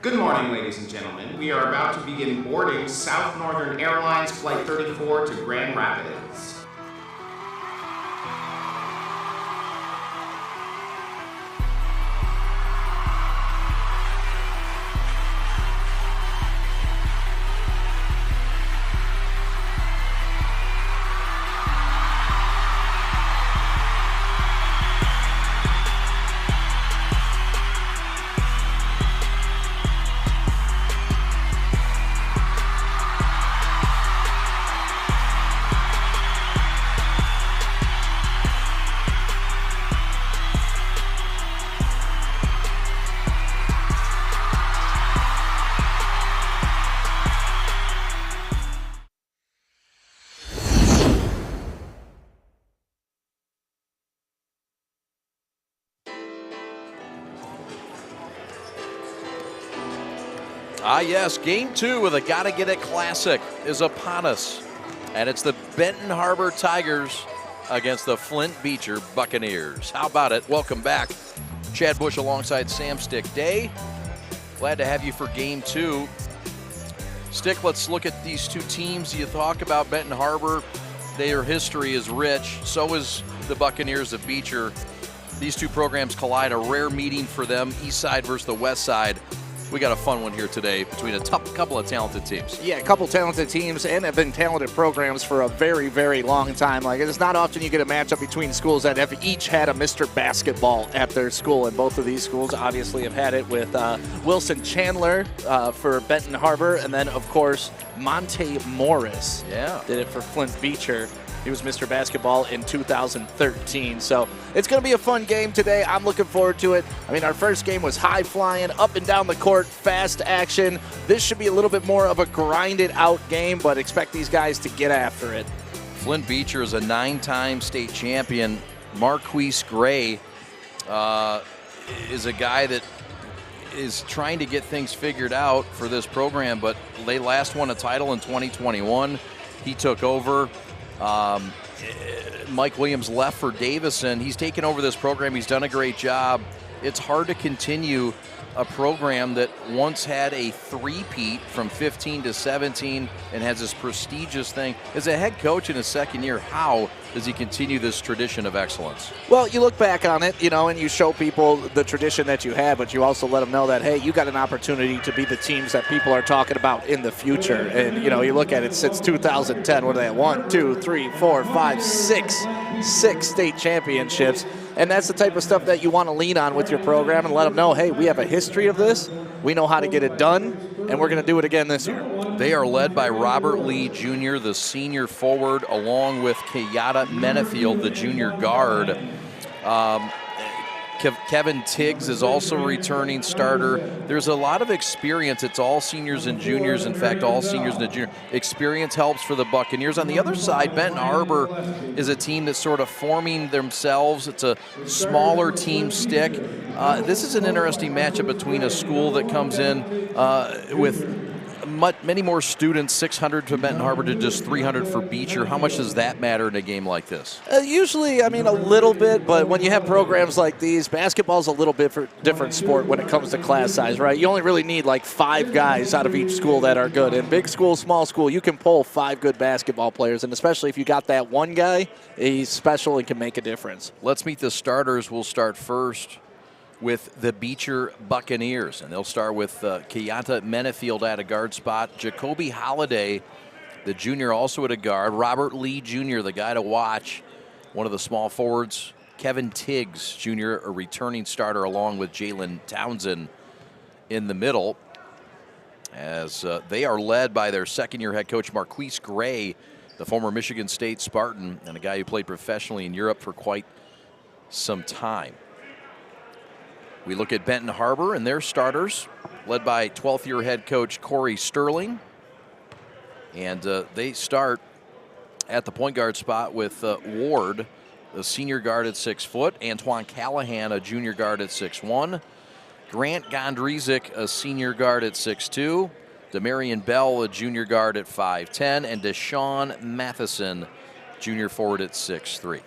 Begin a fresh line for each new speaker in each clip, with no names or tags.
Good morning, ladies and gentlemen. We are about to begin boarding South Northern Airlines Flight 34 to Grand Rapids.
Yes, Game 2 of the GottaGetIt Classic is upon us. And it's the Benton Harbor Tigers against the Flint Beecher Buccaneers. How about it? Welcome back. Chad Bush alongside Sam Stick Day. Glad to have you for Game 2. Stick, let's look at these two teams. You talk about Benton Harbor. Their history is rich. So is the Buccaneers of Beecher. These two programs collide, a rare meeting for them, East Side versus the West Side. We got a fun one here today between a couple of talented teams.
Yeah, a couple talented teams, and have been talented programs for a very, very long time. Like, it's not often you get a matchup between schools that have each had a Mr. Basketball at their school, and both of these schools obviously have had it with Wilson Chandler for Benton Harbor, and then, of course, Monte Morris did it for Flint Beecher. He was Mr. Basketball in 2013. So it's going to be a fun game today. I'm looking forward to it. I mean, our first game was high flying, up and down the court, fast action. This should be a little bit more of a grinded out game, but expect these guys to get after it.
Flint Beecher is a 9-time state champion. Marquise Gray is a guy that is trying to get things figured out for this program, but they last won a title in 2021. He took over. Mike Williams left for Davison. He's taken over this program. He's done a great job. It's hard to continue a program that once had a three-peat from 15 to 17 and has this prestigious thing. As a head coach in his second year, how does he continue this tradition of excellence?
Well, you look back on it, and you show people the tradition that you had, but you also let them know that, hey, you got an opportunity to be the teams that people are talking about in the future. And, you look at it since 2010, what are they at? 1, 2, 3, 4, 5, 6 state championships. And that's the type of stuff that you want to lean on with your program and let them know, hey, we have a history of this. We know how to get it done, and we're going to do it again this year.
They are led by Robert Lee Jr., the senior forward, along with Kenyatta Menefield, the junior guard. Kevin Tiggs is also a returning starter. There's a lot of experience. It's all seniors and juniors. In fact, all seniors and juniors. Experience helps for the Buccaneers. On the other side, Benton Harbor is a team that's sort of forming themselves. It's a smaller team stick. This is an interesting matchup between a school that comes in with many more students, 600 to Benton Harbor to just 300 for Beecher. How much does that matter in a game like this?
Usually, a little bit, but when you have programs like these, basketball's a little bit different sport when it comes to class size, right? You only really need like 5 guys out of each school that are good. In big school, small school, you can pull 5 good basketball players, and especially if you got that one guy, he's special and can make a difference.
Let's meet the starters. We'll start first with the Beecher Buccaneers, and they'll start with Kenyatta Menefield at a guard spot. Jacoby Holliday, the junior, also at a guard. Robert Lee Jr., the guy to watch, one of the small forwards. Kevin Tiggs Jr., a returning starter, along with Jalen Townsend in the middle, as they are led by their second-year head coach, Marquise Gray, the former Michigan State Spartan, and a guy who played professionally in Europe for quite some time. We look at Benton Harbor and their starters, led by 12th-year head coach Corey Sterling. And they start at the point guard spot with Ward, the senior guard at 6 foot, Antoine Callahan, a junior guard at 6'1", Grant Gondrezic, a senior guard at 6'2", Demarion Bell, a junior guard at 5'10", and Deshaun Matheson, junior forward at 6'3".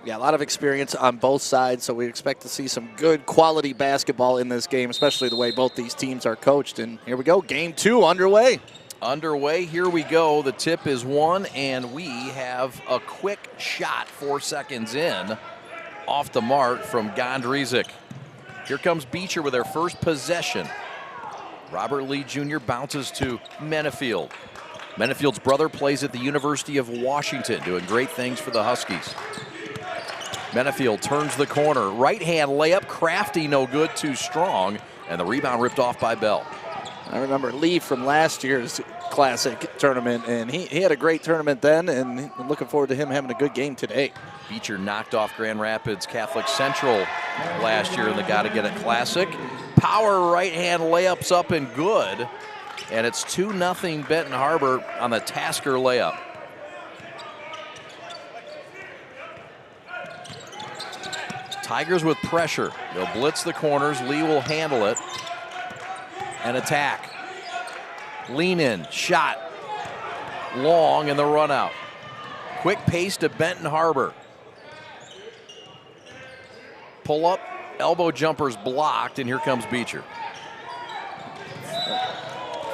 Yeah, a lot of experience on both sides, so we expect to see some good quality basketball in this game, especially the way both these teams are coached. And here we go, game 2 underway.
Here we go. The tip is won, and we have a quick shot 4 seconds in off the mark from Gondrezic. Here comes Beecher with their first possession. Robert Lee Jr. bounces to Menefield. Menefield's brother plays at the University of Washington, doing great things for the Huskies. Menefield turns the corner. Right hand layup, crafty, no good, too strong. And the rebound ripped off by Bell.
I remember Lee from last year's Classic tournament, and he had a great tournament then, and I'm looking forward to him having a good game today.
Beecher knocked off Grand Rapids Catholic Central last year in the GottaGetIt Classic. Power right hand layups up and good. And it's 2-0 Benton Harbor on the Tasker layup. Tigers with pressure. They'll blitz the corners. Lee will handle it and attack. Lean in, shot, long, and the run out. Quick pace to Benton Harbor. Pull up, elbow jumpers blocked, and here comes Beecher.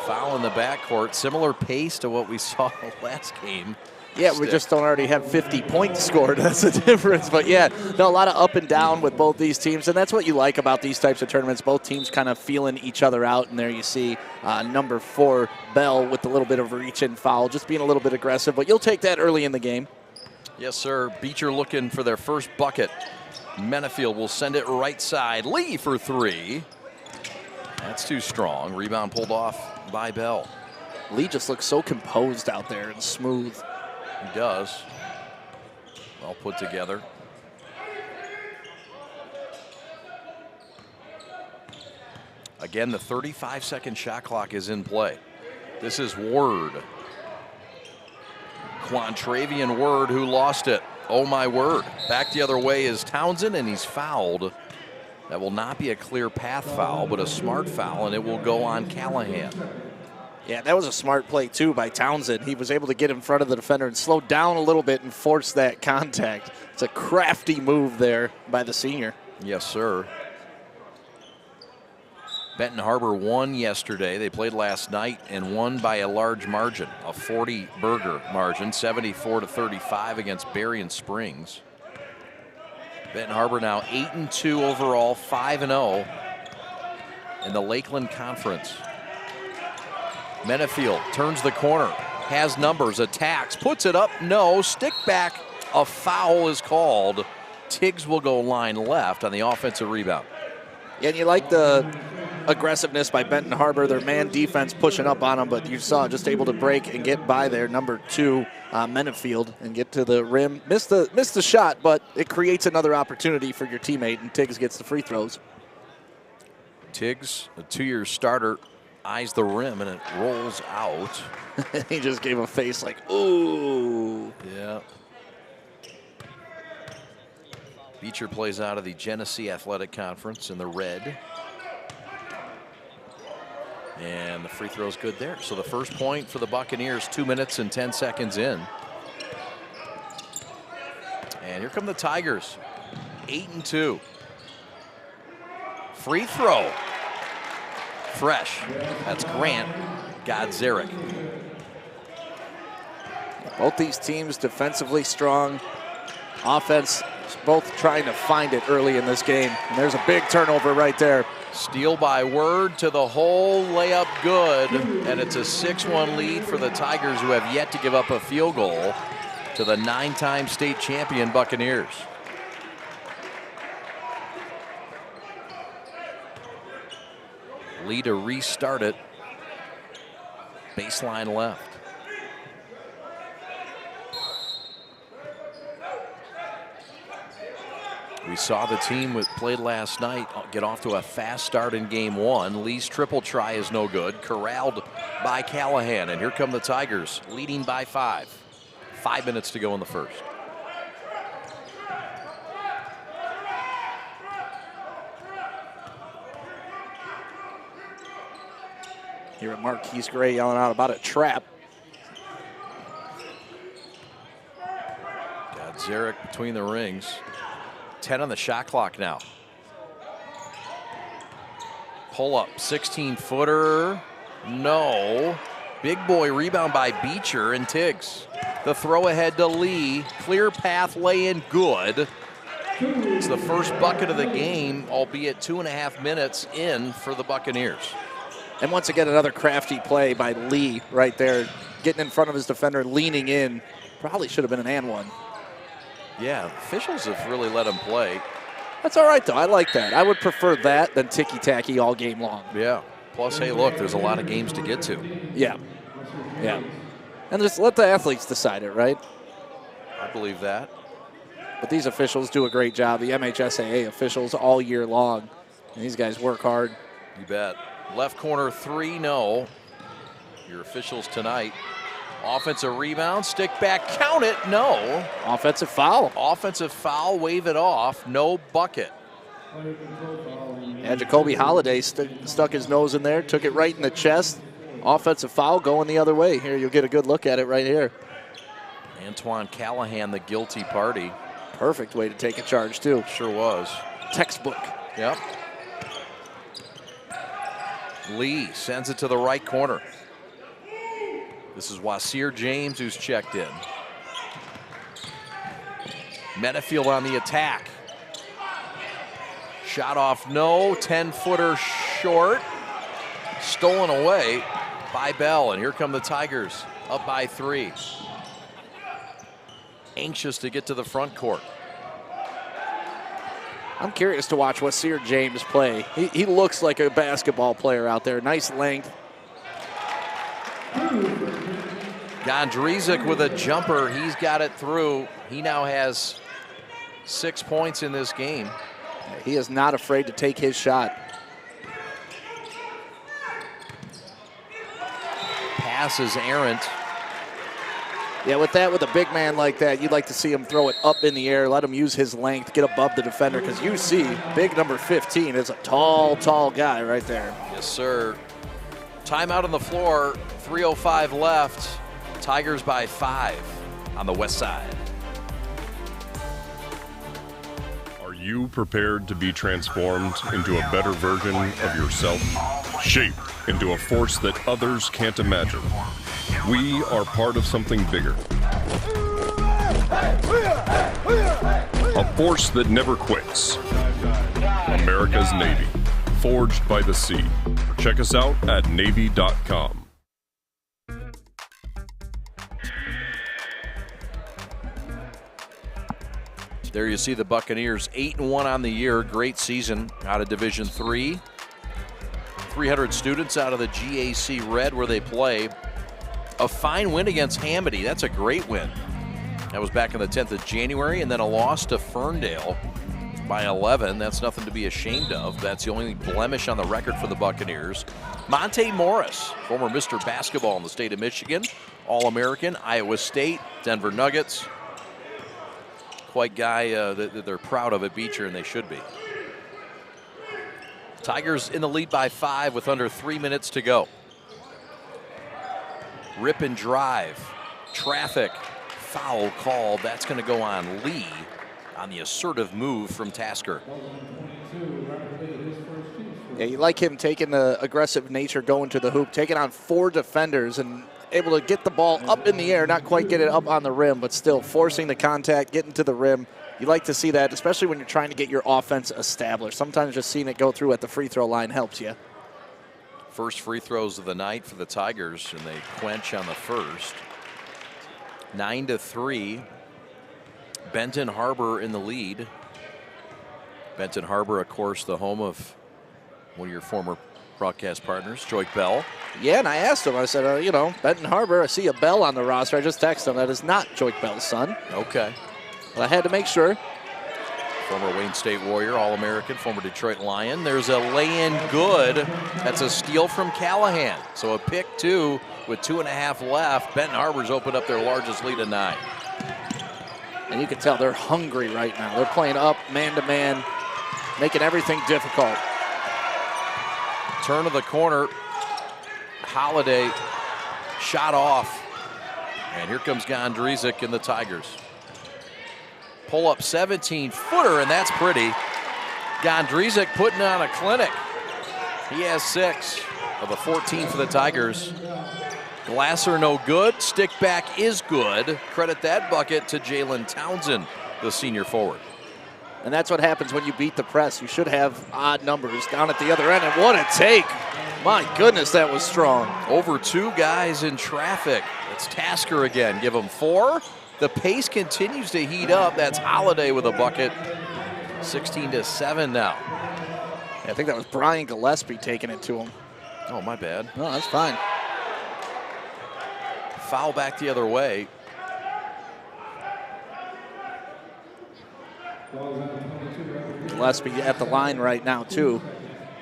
Foul in the backcourt, similar pace to what we saw last game.
Yeah, we just don't already have 50 points scored. That's the difference. But yeah, no, a lot of up and down with both these teams, and that's what you like about these types of tournaments. Both teams kind of feeling each other out, and there you see number 4, Bell, with a little bit of reach and foul, just being a little bit aggressive. But you'll take that early in the game.
Yes, sir. Beecher looking for their first bucket. Menefield will send it right side. Lee for 3. That's too strong. Rebound pulled off by Bell.
Lee just looks so composed out there and smooth.
He does. Well put together. Again, the 35-second shot clock is in play. This is Word. Quantravian Word, who lost it. Oh, my word. Back the other way is Townsend, and he's fouled. That will not be a clear path foul, but a smart foul, and it will go on Callahan.
Yeah, that was a smart play, too, by Townsend. He was able to get in front of the defender and slow down a little bit and force that contact. It's a crafty move there by the senior.
Yes, sir. Benton Harbor won yesterday. They played last night and won by a large margin, a 40-burger margin, 74-35 against Berrien Springs. Benton Harbor now 8-2 overall, 5-0 in the Lakeland Conference. Menefield turns the corner, has numbers, attacks, puts it up, no, stick back, a foul is called. Tiggs will go line left on the offensive rebound.
Yeah, and you like the aggressiveness by Benton Harbor, their man defense pushing up on them, but you saw just able to break and get by there, number 2, Menefield, and get to the rim. Missed the shot, but it creates another opportunity for your teammate, and Tiggs gets the free throws.
Tiggs, a 2-year starter, eyes the rim, and it rolls out.
He just gave a face like, ooh.
Yeah. Beecher plays out of the Genesee Athletic Conference in the red. And the free throw's good there. So the first point for the Buccaneers, 2 minutes and 10 seconds in. And here come the Tigers, 8-2. Free throw. Fresh. That's Grant Godzeric.
Both these teams defensively strong. Offense, both trying to find it early in this game. And there's a big turnover right there.
Steal by Word to the hole, layup good, and it's a 6-1 lead for the Tigers, who have yet to give up a field goal to the 9-time state champion Buccaneers. Lee to restart it. Baseline left. We saw the team that played last night get off to a fast start in game 1. Lee's triple try is no good. Corralled by Callahan. And here come the Tigers, leading by 5. 5 minutes to go in the first.
Here at Marquise Gray yelling out about a trap.
Zarek between the rings. 10 on the shot clock now. Pull up, 16-footer. No. Big boy rebound by Beecher and Tiggs. The throw ahead to Lee. Clear path lay in good. It's the first bucket of the game, albeit 2.5 minutes in for the Buccaneers.
And once again, another crafty play by Lee right there, getting in front of his defender, leaning in. Probably should have been an and one.
Yeah, officials have really let him play.
That's all right, though. I like that. I would prefer that than ticky-tacky all game long.
Yeah. Plus, hey, look, there's a lot of games to get to.
Yeah. Yeah. And just let the athletes decide it, right?
I believe that.
But these officials do a great job. The MHSAA officials all year long. And these guys work hard.
You bet. Left corner 3, no. Your officials tonight. Offensive rebound, stick back, count it, no.
Offensive foul.
Offensive foul, wave it off, no bucket.
Yeah, Jacoby Holliday stuck his nose in there, took it right in the chest. Offensive foul going the other way. Here, you'll get a good look at it right here.
Antoine Callahan, the guilty party.
Perfect way to take a charge, too.
Sure was.
Textbook.
Yep. Lee sends it to the right corner. This is Wasir James who's checked in. Menafield on the attack. Shot off, no. 10-footer short. Stolen away by Bell, and here come the Tigers, up by 3. Anxious to get to the front court.
I'm curious to watch Wasir James play. He looks like a basketball player out there. Nice length.
Gondrezic with a jumper. He's got it through. He now has 6 points in this game.
He is not afraid to take his shot.
Pass is errant.
Yeah, with a big man like that, you'd like to see him throw it up in the air, let him use his length, get above the defender, because you see big number 15 is a tall, tall guy right there.
Yes, sir. Timeout on the floor, 3:05 left. Tigers by 5 on the west side.
Are you prepared to be transformed into a better version of yourself? Shaped into a force that others can't imagine. We are part of something bigger. A force that never quits. America's Navy. Forged by the sea. Check us out at Navy.com.
There you see the Buccaneers, 8-1 on the year. Great season out of Division III. 300 students out of the GAC Red where they play. A fine win against Hamady. That's a great win. That was back on the 10th of January, and then a loss to Ferndale by 11. That's nothing to be ashamed of. That's the only blemish on the record for the Buccaneers. Monte Morris, former Mr. Basketball in the state of Michigan, All-American, Iowa State, Denver Nuggets. Quite guy that they're proud of at Beecher, and they should be. Tigers in the lead by 5 with under 3 minutes to go. Rip and drive, traffic, foul called. That's going to go on Lee on the assertive move from Tasker.
Yeah, you like him taking the aggressive nature, going to the hoop, taking on 4 defenders and able to get the ball up in the air, not quite get it up on the rim, but still forcing the contact, getting to the rim. You like to see that, especially when you're trying to get your offense established. Sometimes just seeing it go through at the free throw line helps you.
First free throws of the night for the Tigers, and they quench on the first. 9-3. Benton Harbor in the lead. Benton Harbor, of course, the home of one of your former broadcast partners, Joy Bell.
Yeah, and I asked him, I said, Benton Harbor, I see a Bell on the roster. I just texted him, that is not Joy Bell's son.
Okay.
But I had to make sure.
Former Wayne State Warrior, All-American, former Detroit Lion. There's a lay-in good. That's a steal from Callahan. So a pick 2 with 2.5 left. Benton Harbor's opened up their largest lead of 9.
And you can tell they're hungry right now. They're playing up man-to-man, making everything difficult.
Turn of the corner. Holiday shot off. And here comes Gondrezic and the Tigers. pull-up 17-footer, and that's pretty. Gondrezic putting on a clinic. He has 6 of the 14 for the Tigers. Glasser no good. Stick back is good. Credit that bucket to Jalen Townsend, the senior forward.
And that's what happens when you beat the press. You should have odd numbers down at the other end. And what a take. My goodness, that was strong.
Over 2 guys in traffic. It's Tasker again. Give him 4. The pace continues to heat up. That's Holiday with a bucket. 16-7 now.
Yeah, I think that was Brian Gillespie taking it to him.
Oh, my bad.
No, that's fine.
Foul back the other way.
Gillespie at the line right now, too.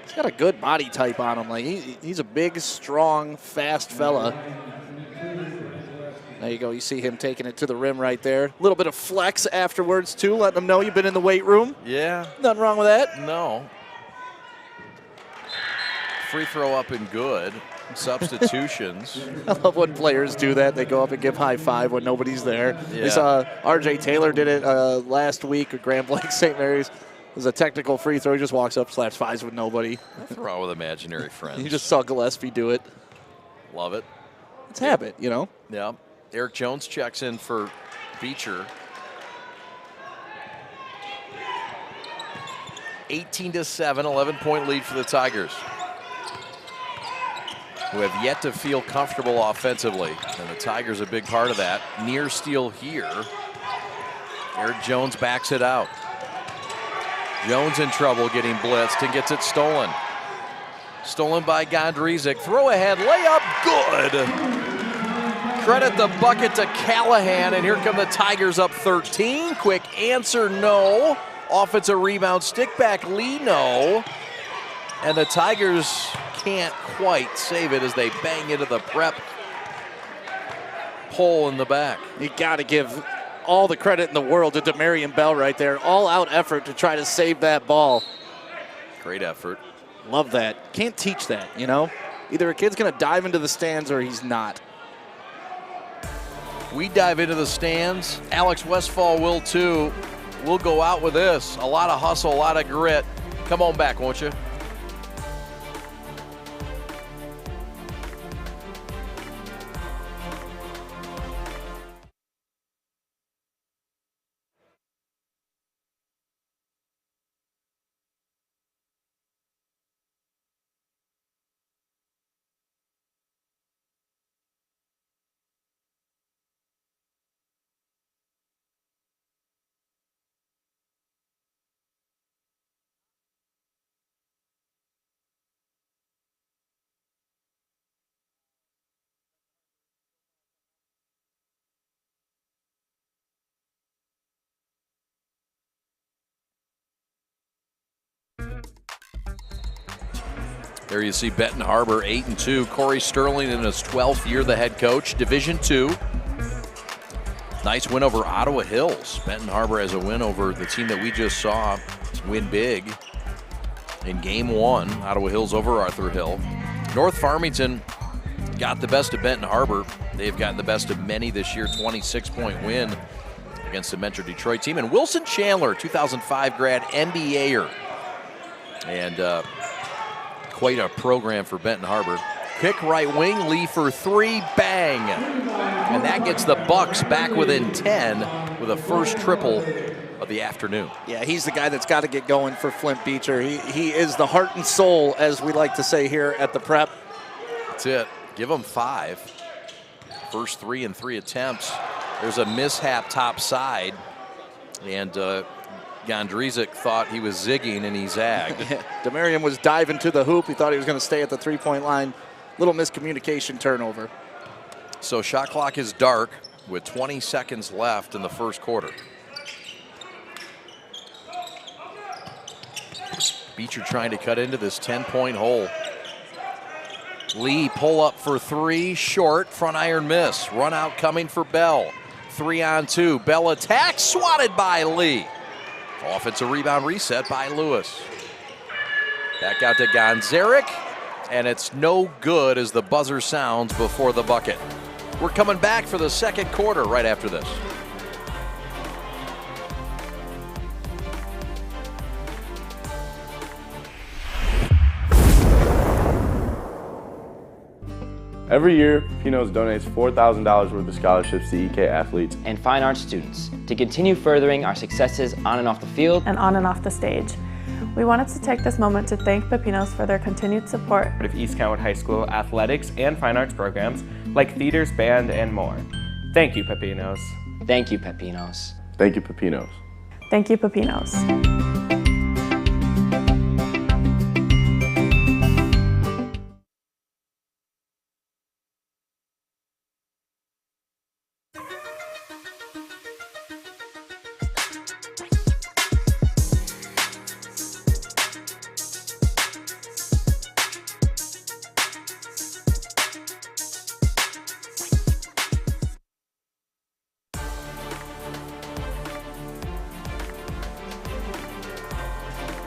He's got a good body type on him. Like he's a big, strong, fast fella. There you go. You see him taking it to the rim right there. A little bit of flex afterwards, too, letting them know you've been in the weight room.
Yeah.
Nothing wrong with that.
No. Free throw up and good. Substitutions.
I love when players do that. They go up and give high five when nobody's there.
Yeah.
We saw R.J. Taylor did it last week at Grand Blanc St. Mary's. It was a technical free throw. He just walks up, slaps fives with nobody.
What's wrong with imaginary friends?
You just saw Gillespie do it.
Love it.
It's habit, you know.
Yeah. Eric Jones checks in for Beecher. 18-7, 11-point lead for the Tigers, who have yet to feel comfortable offensively. And the Tigers a big part of that. Near steal here. Eric Jones backs it out. Jones in trouble getting blitzed and gets it stolen. Stolen by Gondrezic. Throw ahead, layup, good. Credit the bucket to Callahan, and here come the Tigers up 13. Quick answer, no. Offensive rebound, stick back, Lee, no. And the Tigers can't quite save it as they bang into the prep hole in the back.
You got to give all the credit in the world to Demarion Bell right there. All-out effort to try to save that ball.
Great effort.
Love that. Can't teach that, you know? Either a kid's going to dive into the stands or he's not.
We dive into the stands. Alex Westfall will too. We'll go out with this. A lot of hustle, a lot of grit. Come on back, won't you? There you see Benton Harbor 8-2. Corey Sterling in his 12th year, the head coach. Division II. Nice win over Ottawa Hills. Benton Harbor has a win over the team that we just saw win big in game 1. Ottawa Hills over Arthur Hill. North Farmington got the best of Benton Harbor. They've gotten the best of many this year. 26-point win against the Metro Detroit team. And Wilson Chandler, 2005 grad, NBAer. And quite a program for Benton Harbor. Kick right wing, Lee for 3, bang. And that gets the Bucks back within 10 with a first triple of the afternoon.
Yeah, he's the guy that's got to get going for Flint Beecher. He is the heart and soul, as we like to say here at the Prep.
That's it. Give him 5. First 3 in 3 attempts. There's a mishap top side. And Gondrezic thought he was zigging, and he zagged.
Demarion was diving to the hoop. He thought he was going to stay at the three-point line. Little miscommunication turnover.
So shot clock is dark with 20 seconds left in the first quarter. Beecher trying to cut into this 10-point hole. Lee pull up for 3, short, front iron miss. Run out coming for Bell. 3-on-2. Bell attacks, swatted by Lee. Offensive rebound reset by Lewis. Back out to Gonzaric, and it's no good as the buzzer sounds before the bucket. We're coming back for the second quarter right after this.
Every year, Pepinos donates $4,000 worth of scholarships to EK athletes
and fine arts students to continue furthering our successes on and off the field
and on and off the stage. We wanted to take this moment to thank Pepinos for their continued support
of East Kentwood High School athletics and fine arts programs like theaters, band, and more. Thank you, Pepinos.
Thank you, Pepinos.
Thank you, Pepinos.
Thank you, Pepinos.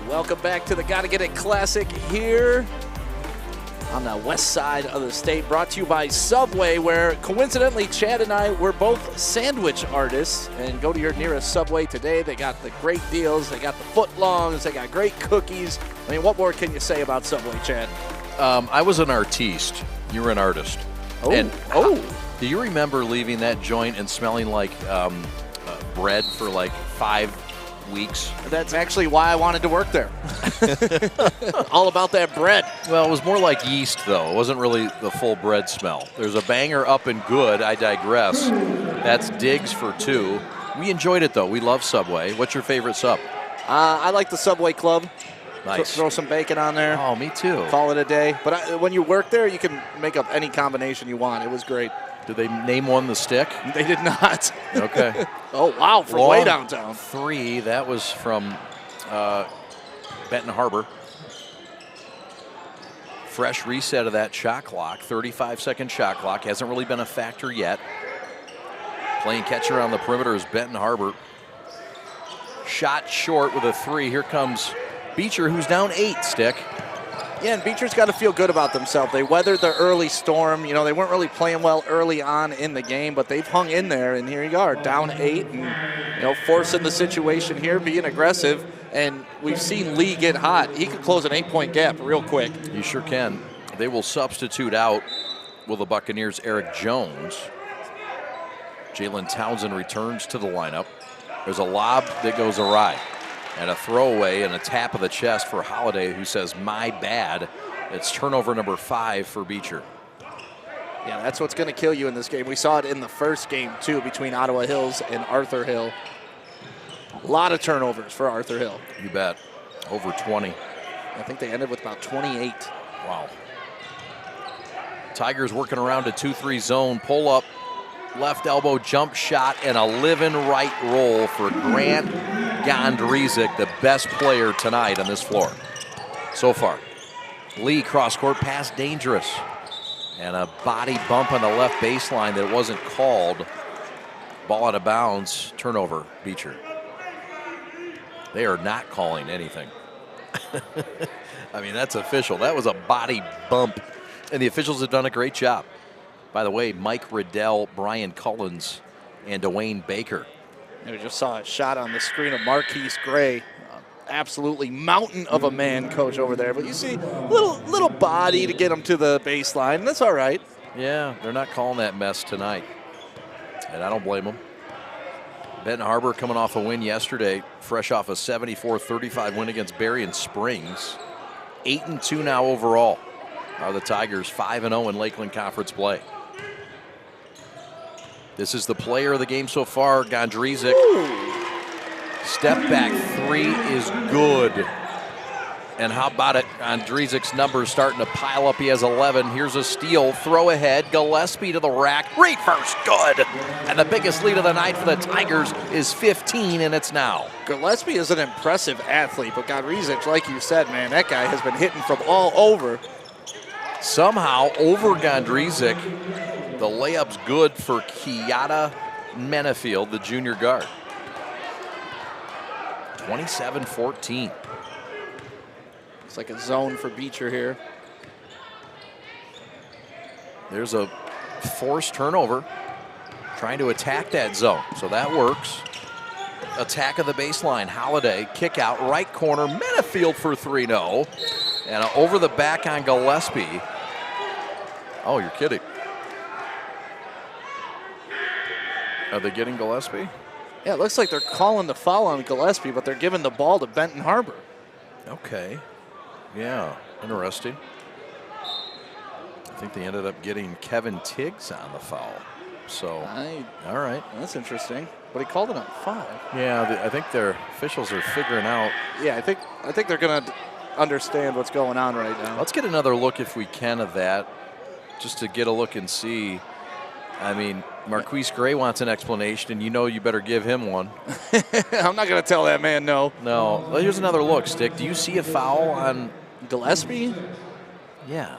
Welcome back to the Gotta Get It Classic here on the west side of the state, brought to you by Subway, where coincidentally Chad and I were both sandwich artists. And go to your nearest Subway today. They got the great deals, they got the footlongs, they got great cookies. I mean, what more can you say about Subway, Chad?
I was an artiste. You were an artist. Do you remember leaving that joint and smelling like bread for like 5 weeks?
That's actually why I wanted to work there. All about that bread.
Well, it was more like yeast, though. It wasn't really the full bread smell. There's a banger up and good. I digress. That's Diggs for 2. We enjoyed it, though. We love Subway. What's your favorite sub?
I like the Subway Club.
Nice.
Throw some bacon on there.
Oh, me too.
Call it a day. But when you work there, you can make up any combination you want. It was great.
Did they name one the stick?
They did not.
Okay.
Oh, wow, from
Long
way downtown.
3, that was from Benton Harbor. Fresh reset of that shot clock, 35-second shot clock. Hasn't really been a factor yet. Playing catcher on the perimeter is Benton Harbor. Shot short with a 3. Here comes Beecher, who's down 8, Stick.
Yeah, and Beecher's got to feel good about themselves. They weathered the early storm. You know, they weren't really playing well early on in the game, but they've hung in there, and here you are, down 8, and, you know, forcing the situation here, being aggressive, and we've seen Lee get hot. He could close an 8-point gap real quick.
You sure can. They will substitute out, will the Buccaneers, Eric Jones. Jalen Townsend returns to the lineup. There's a lob that goes awry. And a throwaway and a tap of the chest for Holiday, who says, my bad. It's turnover number 5 for Beecher.
Yeah, that's what's going to kill you in this game. We saw it in the first game, too, between Ottawa Hills and Arthur Hill. A lot of turnovers for Arthur Hill.
You bet. Over 20.
I think they ended with about 28.
Wow. Tigers working around a 2-3 zone. Pull up, left elbow jump shot, and a living right roll for Grant Gondrezic, the best player tonight on this floor so far. Lee cross-court pass, dangerous. And a body bump on the left baseline that wasn't called. Ball out of bounds, turnover, Beecher. They are not calling anything. I mean, that's official. That was a body bump, and the officials have done a great job. By the way, Mike Riddell, Brian Cullens, and Dwayne Baker.
We just saw a shot on the screen of Marquise Gray. Absolutely mountain of a man coach over there. But you see, little body to get him to the baseline, and that's all right.
Yeah, they're not calling that mess tonight, and I don't blame them. Benton Harbor coming off a win yesterday, fresh off a 74-35 win against Berrien Springs. 8-2 now overall are the Tigers, 5-0 in Lakeland Conference play. This is the player of the game so far, Gondrezic. Step back 3 is good. And how about it? Gondrezic's numbers starting to pile up. He has 11. Here's a steal. Throw ahead. Gillespie to the rack. Reverse. Good. And the biggest lead of the night for the Tigers is 15, and it's now.
Gillespie is an impressive athlete, but Gondrezic, like you said, man, that guy has been hitting from all over.
Somehow, over Gondrezic, the layup's good for Kiata Menefield, the junior guard. 27-14.
It's like a zone for Beecher here.
There's a forced turnover, trying to attack that zone, so that works. Attack of the baseline, Holiday, kick out, right corner, Menefield for 3-0. And over the back on Gillespie. Oh, you're kidding. Are they getting Gillespie?
Yeah, it looks like they're calling the foul on Gillespie, but they're giving the ball to Benton Harbor.
Okay. Yeah, interesting. I think they ended up getting Kevin Tiggs on the foul. So, all right.
That's interesting. But he called it on 5.
Yeah, I think their officials are figuring out.
Yeah, I think they're going to understand what's going on right now.
Let's get another look if we can of that, just to get a look and see. I mean, Marquise Gray wants an explanation, and you better give him one.
I'm not going to tell that man no.
No. Well, here's another look, Stick. Do you see a foul on
Gillespie?
Yeah.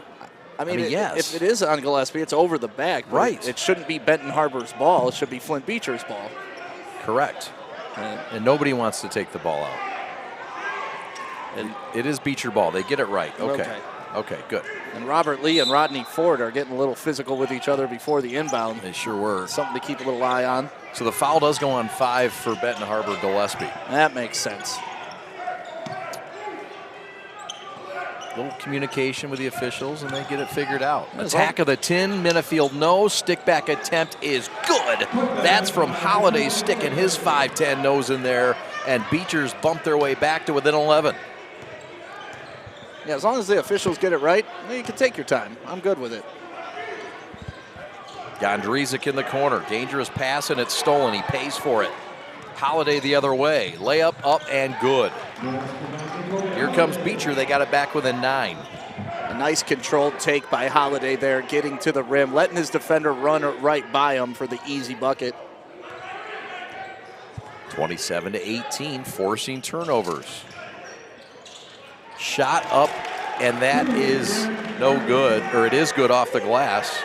I mean,
yes.
If it is on Gillespie, it's over the back.
Right.
It shouldn't be Benton Harbor's ball. It should be Flint Beecher's ball.
Correct. And nobody wants to take the ball out. And it is Beecher ball. They get it right. Okay, good.
And Robert Lee and Rodney Ford are getting a little physical with each other before the inbound.
They sure were.
Something to keep a little eye on.
So the foul does go on 5 for Benton Harbor Gillespie.
That makes sense.
Little communication with the officials, and they get it figured out. Attack of the 10, Minifield no. Stick back attempt is good. That's from Holiday sticking his 5'10 nose in there, and Beecher's bumped their way back to within 11.
Yeah, as long as the officials get it right, you can take your time. I'm good with it.
Gondrezic in the corner. Dangerous pass, and it's stolen. He pays for it. Holiday the other way. Layup up and good. Here comes Beecher. They got it back within 9.
A nice controlled take by Holiday there, getting to the rim, letting his defender run right by him for the easy bucket.
27-18, forcing turnovers. Shot up, and that is no good, or it is good off the glass.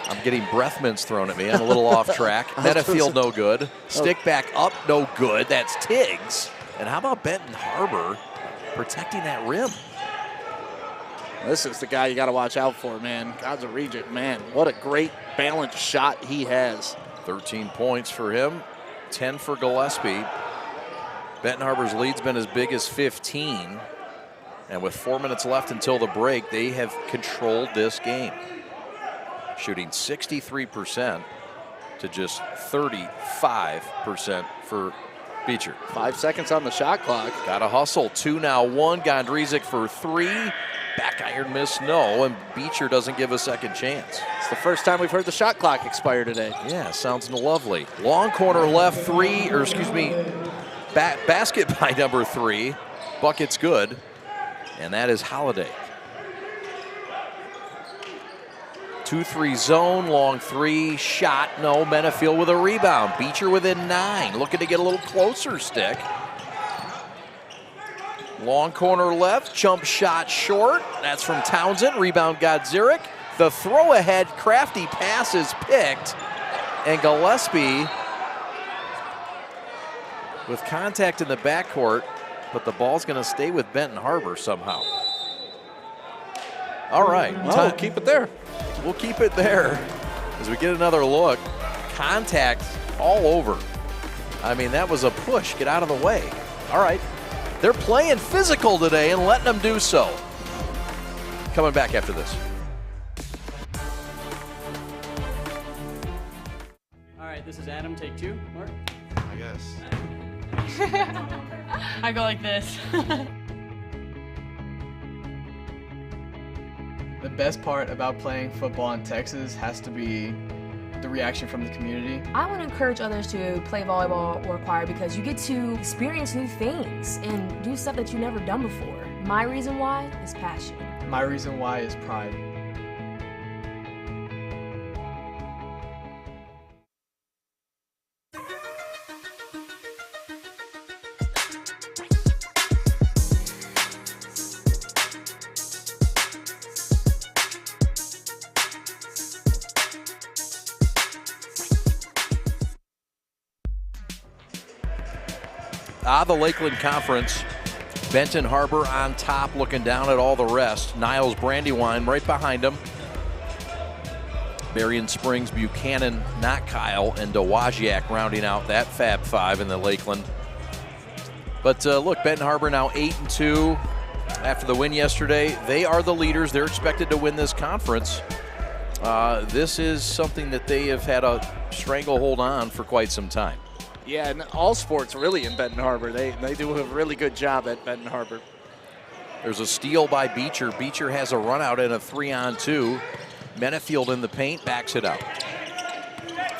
I'm getting breath mints thrown at me. I'm a little off track. Metafield, no good. Stick back up, no good. That's Tiggs. And how about Benton Harbor protecting that rim?
This is the guy you got to watch out for, man. God's a regent, man. What a great balanced shot he has.
13 points for him, 10 for Gillespie. Benton Harbor's lead's been as big as 15. And with 4 minutes left until the break, they have controlled this game. Shooting 63% to just 35% for Beecher.
5 seconds on the shot clock.
Got to hustle. 2 now, 1. Gondrezic for 3. Back iron miss, no. And Beecher doesn't give a second chance.
It's the first time we've heard the shot clock expire today.
Yeah, sounds lovely. Long corner left, 3, or excuse me, basket by number 3. Bucket's good. And that is Holiday. 2-3 zone, long 3, shot, no. Menifield with a rebound. Beecher within 9, looking to get a little closer, Stick. Long corner left, jump shot short. That's from Townsend, rebound Godziric. The throw ahead, crafty pass is picked. And Gillespie with contact in the backcourt, but the ball's gonna stay with Benton Harbor somehow. All right.
Well, keep it there.
We'll keep it there as we get another look. Contact all over. I mean, that was a push. Get out of the way. All right. They're playing physical today and letting them do so. Coming back after this.
All right, this is Adam. Take 2. Mark?
I guess.
I go like this.
The best part about playing football in Texas has to be the reaction from the community.
I want to encourage others to play volleyball or choir because you get to experience new things and do stuff that you've never done before. My reason why is passion.
My reason why is pride.
The Lakeland Conference. Benton Harbor on top, looking down at all the rest. Niles Brandywine right behind them. Berrien Springs, Buchanan, not Kyle, and Dowagiac rounding out that Fab Five in the Lakeland. But look, Benton Harbor now 8-2 after the win yesterday. They are the leaders. They're expected to win this conference. This is something that they have had a stranglehold on for quite some time.
Yeah, and all sports really in Benton Harbor. They do a really good job at Benton Harbor.
There's a steal by Beecher. Beecher has a run out and a 3-on-2. Menefield in the paint, backs it out.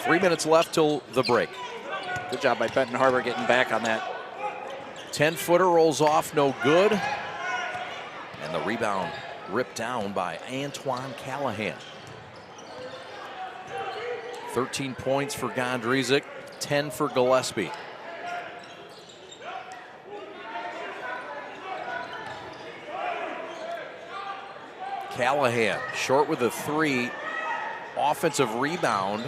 3 minutes left till the break.
Good job by Benton Harbor getting back on that.
10-footer rolls off, no good. And the rebound ripped down by Antoine Callahan. 13 points for Gondrezic, 10 for Gillespie. Callahan short with a 3. Offensive rebound.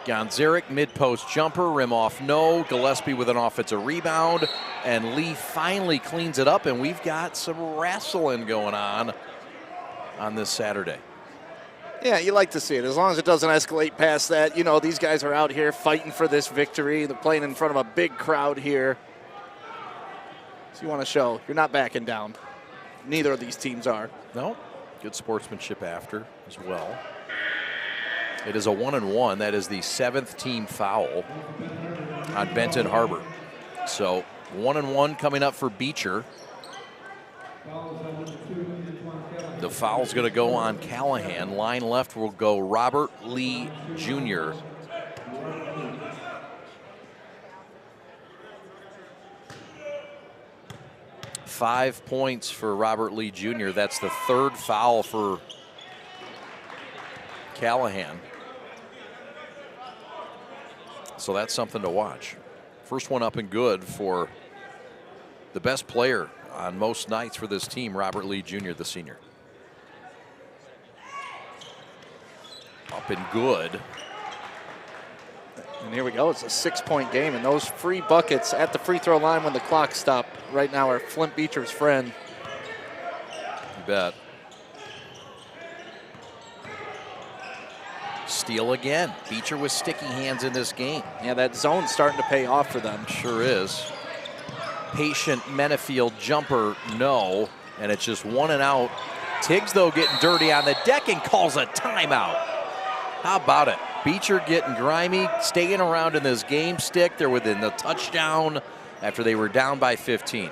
Gonzarek mid-post jumper, rim off, no. Gillespie with an offensive rebound, and Lee finally cleans it up, and we've got some wrestling going on this Saturday.
Yeah, you like to see it. As long as it doesn't escalate past that. You know, these guys are out here fighting for this victory. They're playing in front of a big crowd here. So you want to show you're not backing down. Neither of these teams are.
No, good sportsmanship after as well. It is a 1-and-1. That is the 7th team foul on Benton Harbor. So 1-and-1 coming up for Beecher. The foul's going to go on Callahan. Line left will go Robert Lee Jr. Five points for Robert Lee Jr. That's the 3rd foul for Callahan. So that's something to watch. First one up and good for the best player on most nights for this team, Robert Lee Jr., the senior. Up and good.
And here we go. It's a 6-point game, and those free buckets at the free throw line when the clock stopped right now are Flint Beecher's friend.
You bet. Steal again. Beecher with sticky hands in this game.
Yeah, that zone's starting to pay off for them.
Sure is. Patient Menefield jumper, no. And it's just 1 and out. Tiggs, though, getting dirty on the deck and calls a timeout. How about it? Beecher getting grimy, staying around in this game stick. They're within the touchdown after they were down by 15.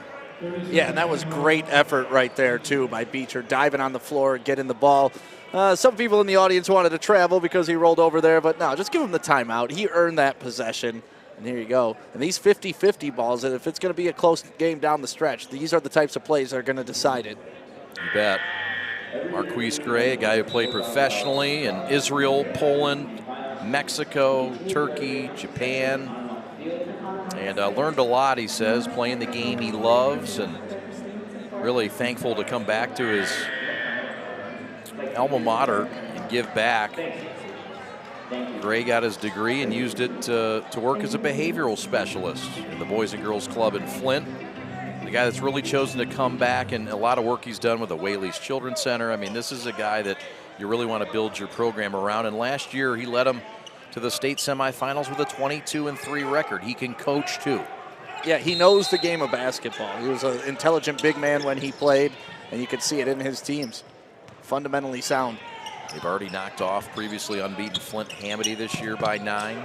Yeah, and that was great effort right there, too, by Beecher, diving on the floor, getting the ball. Some people in the audience wanted to travel because he rolled over there, but no, just give him the timeout. He earned that possession, and here you go. And these 50-50 balls, if it's going to be a close game down the stretch, these are the types of plays that are going to decide it.
You bet. Marquise Gray, a guy who played professionally in Israel, Poland, Mexico, Turkey, Japan, and learned a lot, he says, playing the game he loves, and really thankful to come back to his alma mater and give back. Gray got his degree and used it to work as a behavioral specialist in the Boys and Girls Club in Flint. The guy that's really chosen to come back, and a lot of work he's done with the Whaley's Children's Center. I mean, this is a guy that you really want to build your program around. And last year, he led them to the state semifinals with a 22-3 record. He can coach, too.
Yeah, he knows the game of basketball. He was an intelligent big man when he played, and you could see it in his teams. Fundamentally sound.
They've already knocked off previously unbeaten Flint Hamady this year by 9.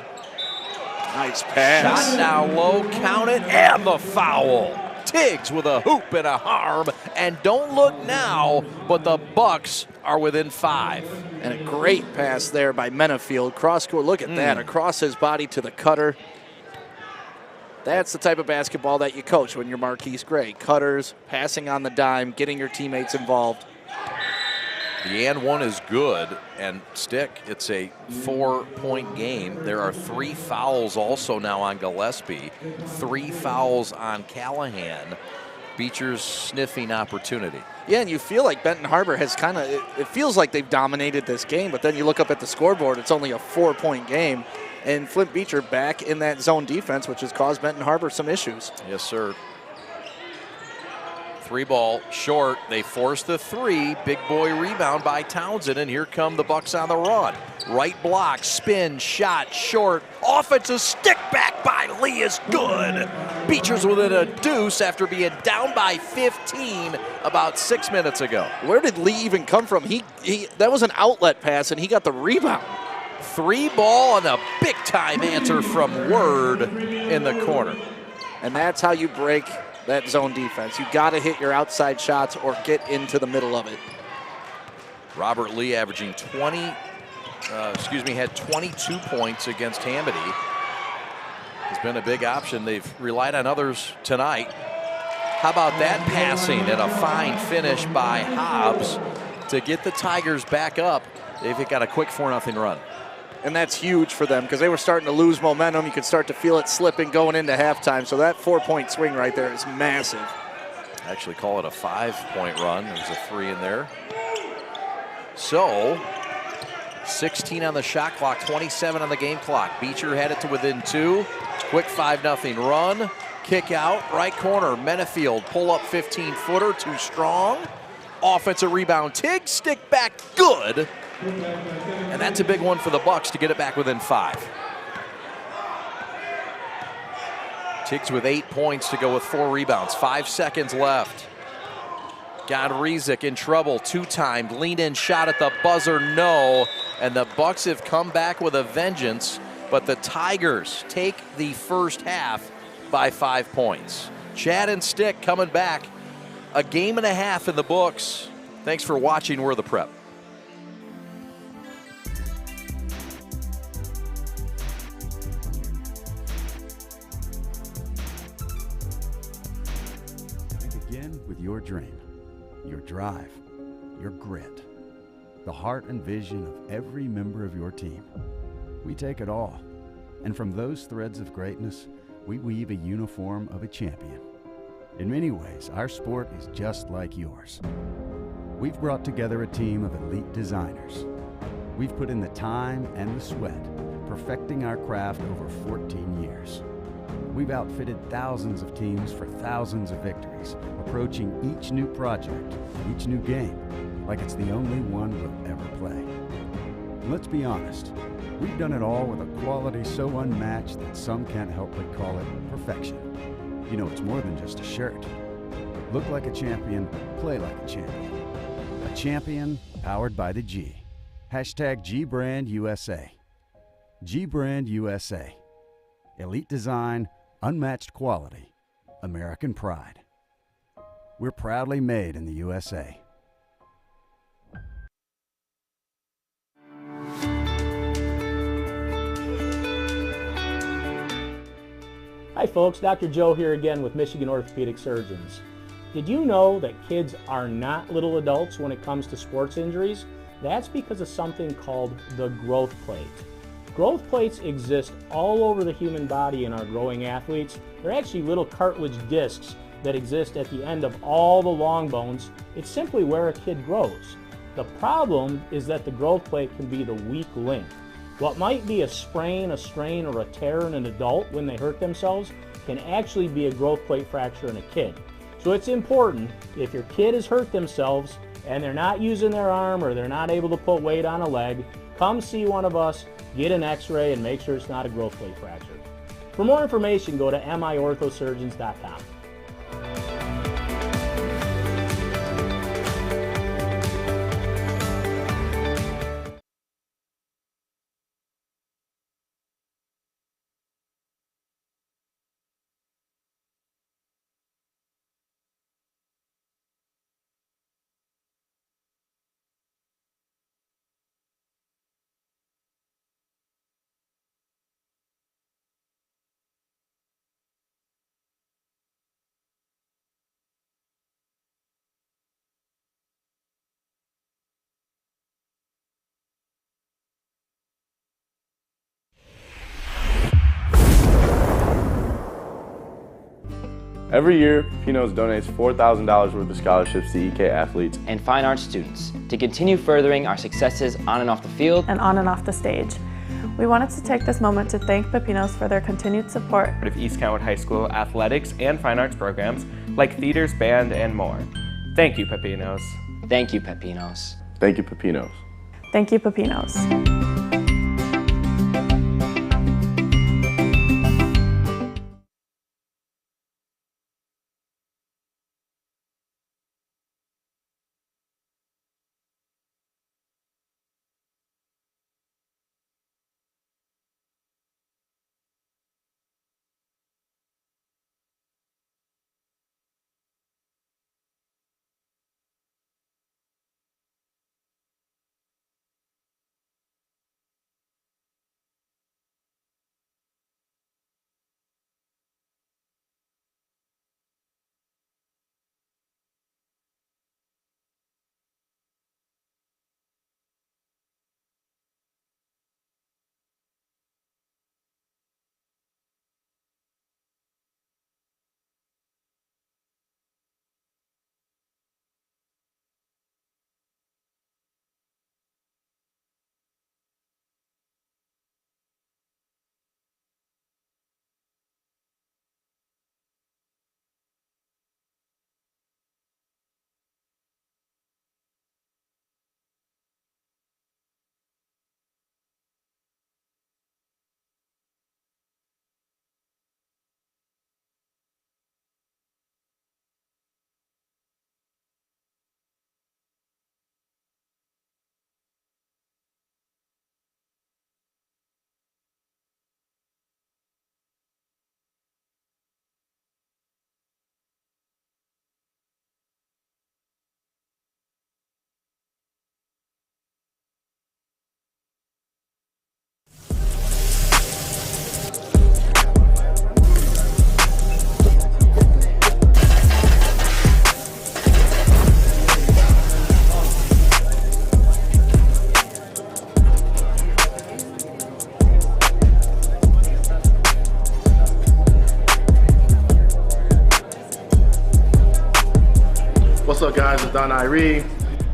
Nice pass.
Shot down low, count it, and the foul. Tiggs with a hoop and a harm, and don't look now, but the Bucks are within 5.
And a great pass there by Menefield. Cross court, look at that, across his body to the cutter. That's the type of basketball that you coach when you're Marquise Gray. Cutters, passing on the dime, getting your teammates involved.
The and one is good, and stick, it's a 4-point game. There are 3 fouls also now on Gillespie, 3 fouls on Callahan. Beecher's sniffing opportunity.
Yeah, and you feel like Benton Harbor has kind of, it feels like they've dominated this game, but then you look up at the scoreboard, it's only a 4-point game. And Flint Beecher back in that zone defense, which has caused Benton Harbor some issues.
Yes, sir. Three ball short. They force the three. Big boy rebound by Townsend, and here come the Bucks on the run. Right block, spin, shot, short. Offensive stick back by Lee is good. Beecher's within a deuce after being down by 15 about 6 minutes ago.
Where did Lee even come from? That was an outlet pass, and he got the rebound.
Three ball and a big time answer from Word in the corner.
And that's how you break that zone defense. You got to hit your outside shots or get into the middle of it.
Robert Lee averaging had 22 points against Hamady. Has been a big option. They've relied on others tonight. How about that passing and a fine finish by Hobbs to get the Tigers back up. They've got a quick 4-0 run.
And that's huge for them because they were starting to lose momentum. You could start to feel it slipping going into halftime. So that 4-point swing right there is massive.
Actually call it a 5-point run. There's a 3 in there. So 16 on the shot clock, 27 on the game clock. Beecher had it to within 2. Quick 5-0 run. Kick out, right corner. Menefield pull up 15-footer, too strong. Offensive rebound. Tiggs stick back, good. And that's a big one for the Bucks to get it back within 5. Tiggs with 8 points to go with 4 rebounds. 5 seconds left. Godrizik in trouble, 2-timed, lean-in shot at the buzzer, no. And the Bucks have come back with a vengeance, but the Tigers take the first half by 5 points. Chad and Stick coming back. A game and a half in the books. Thanks for watching. We're the Prep.
Begin with your dream, your drive, your grit, the heart and vision of every member of your team. We take it all, and from those threads of greatness, we weave a uniform of a champion. In many ways, our sport is just like yours. We've brought together a team of elite designers. We've put in the time and the sweat, perfecting our craft over 14 years. We've outfitted thousands of teams for thousands of victories, approaching each new project, each new game, like it's the only one we'll ever play. And let's be honest, we've done it all with a quality so unmatched that some can't help but call it perfection. You know, it's more than just a shirt. Look like a champion, play like a champion. A champion powered by the G. Hashtag G-Brand USA. G-Brand USA. Elite design, unmatched quality, American pride. We're proudly made in the USA.
Hi folks, Dr. Joe here again with Michigan Orthopedic Surgeons. Did you know that kids are not little adults when it comes to sports injuries? That's because of something called the growth plate. Growth plates exist all over the human body in our growing athletes. They're actually little cartilage discs that exist at the end of all the long bones. It's simply where a kid grows. The problem is that the growth plate can be the weak link. What might be a sprain, a strain, or a tear in an adult when they hurt themselves can actually be a growth plate fracture in a kid. So it's important, if your kid has hurt themselves and they're not using their arm or they're not able to put weight on a leg, come see one of us, get an x-ray, and make sure it's not a growth plate fracture. For more information, go to miorthosurgeons.com.
Every year, Pinos donates $4,000 worth of scholarships to EK athletes
and fine arts students to continue furthering our successes on and off the field
and on and off the stage. We wanted to take this moment to thank Pepinos for their continued support
of East Kentwood High School athletics and fine arts programs like theaters, band, and more. Thank you, Pepinos.
Thank you, Pepinos.
Thank you, Pepinos.
Thank you, Pepinos.
What's up, guys? It's Don Irie.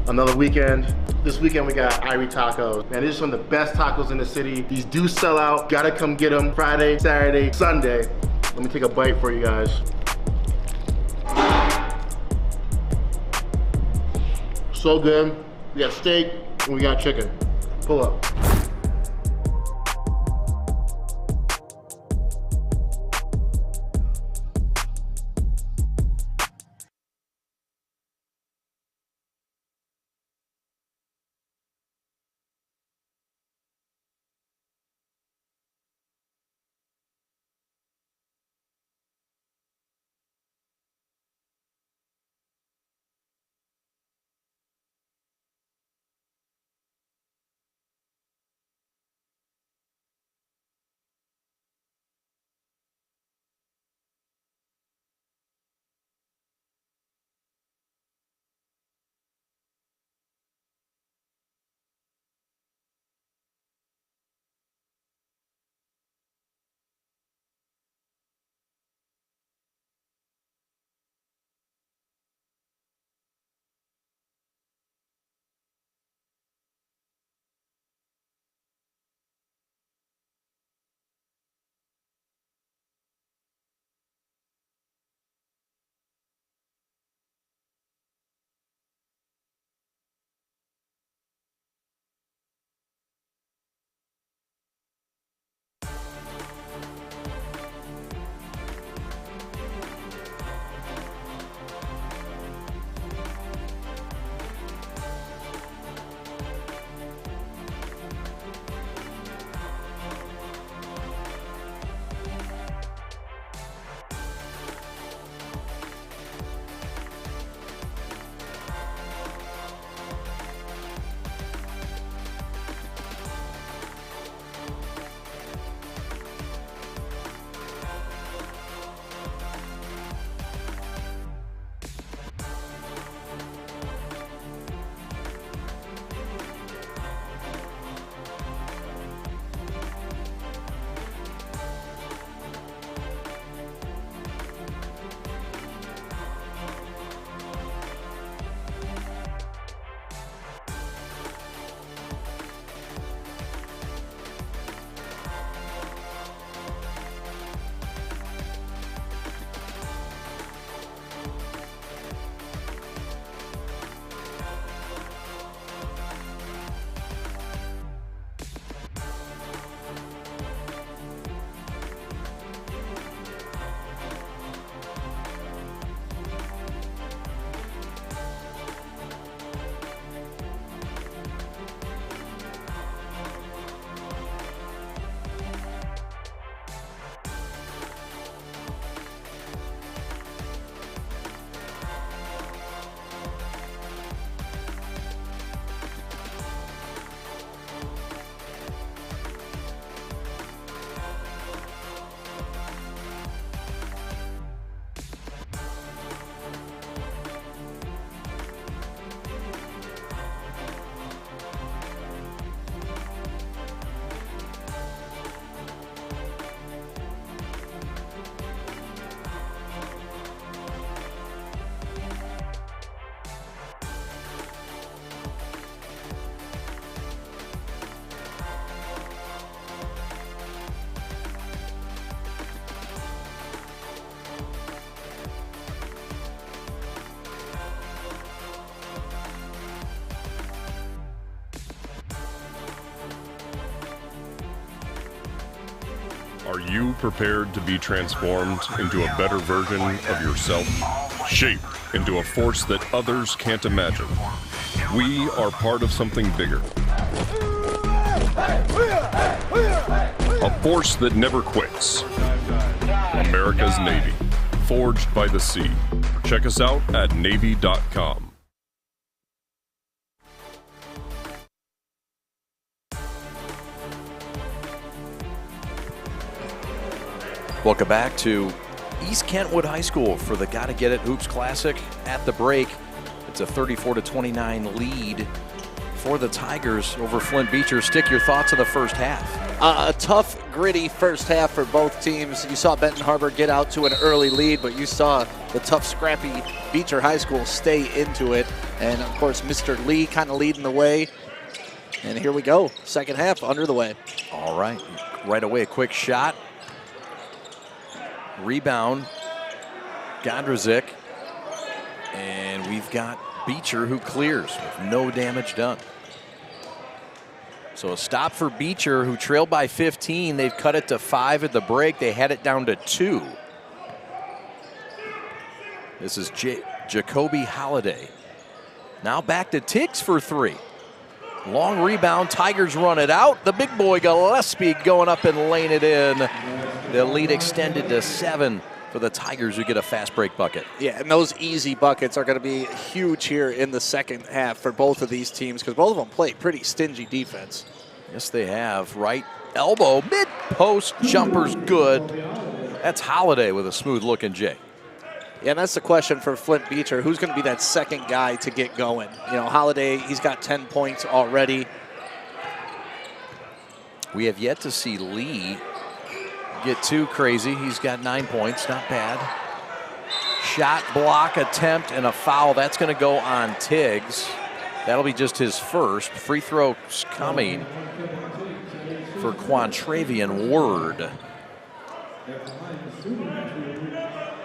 Another weekend. This weekend we got Irie Tacos. Man, these are some of the best tacos in the city. These do sell out. Gotta come get them Friday, Saturday, Sunday. Let me take a bite for you guys. So good. We got steak and we got chicken. Pull up.
Are you prepared to be transformed into a better version of yourself? Shaped into a force that others can't imagine. We are part of something bigger. A force that never quits. America's Navy. Forged by the sea. Check us out at Navy.com.
Welcome back to East Kentwood High School for the Gotta Get It Hoops Classic. At the break, it's a 34-29 lead for the Tigers over Flint Beecher. Stick, your thoughts on the first half.
A tough, gritty first half for both teams. You saw Benton Harbor get out to an early lead, but you saw the tough, scrappy Beecher High School stay into it. And, of course, Mr. Lee kind of leading the way. And here we go, second half under the way.
All right, right away, a quick shot. Rebound, Gondrazik, and we've got Beecher who clears with no damage done. So a stop for Beecher, who trailed by 15. They've cut it to 5 at the break. They had it down to 2. This is Jacoby Holliday. Now back to Tiggs for 3. Long rebound, Tigers run it out. The big boy Gillespie going up and laying it in. The lead extended to 7 for the Tigers, who get a fast break bucket.
Yeah, and those easy buckets are going to be huge here in the second half for both of these teams, because both of them play pretty stingy defense.
Yes, they have. Right elbow, mid-post jumper's good. That's Holliday with a smooth-looking J.
Yeah, and that's the question for Flint Beecher. Who's going to be that second guy to get going? You know, Holliday, he's got 10 points already.
We have yet to see Lee get too crazy. He's got 9 points, not bad. Shot, block, attempt, and a foul. That's going to go on Tiggs. That'll be just his first. Free throws coming for Quantravian Word.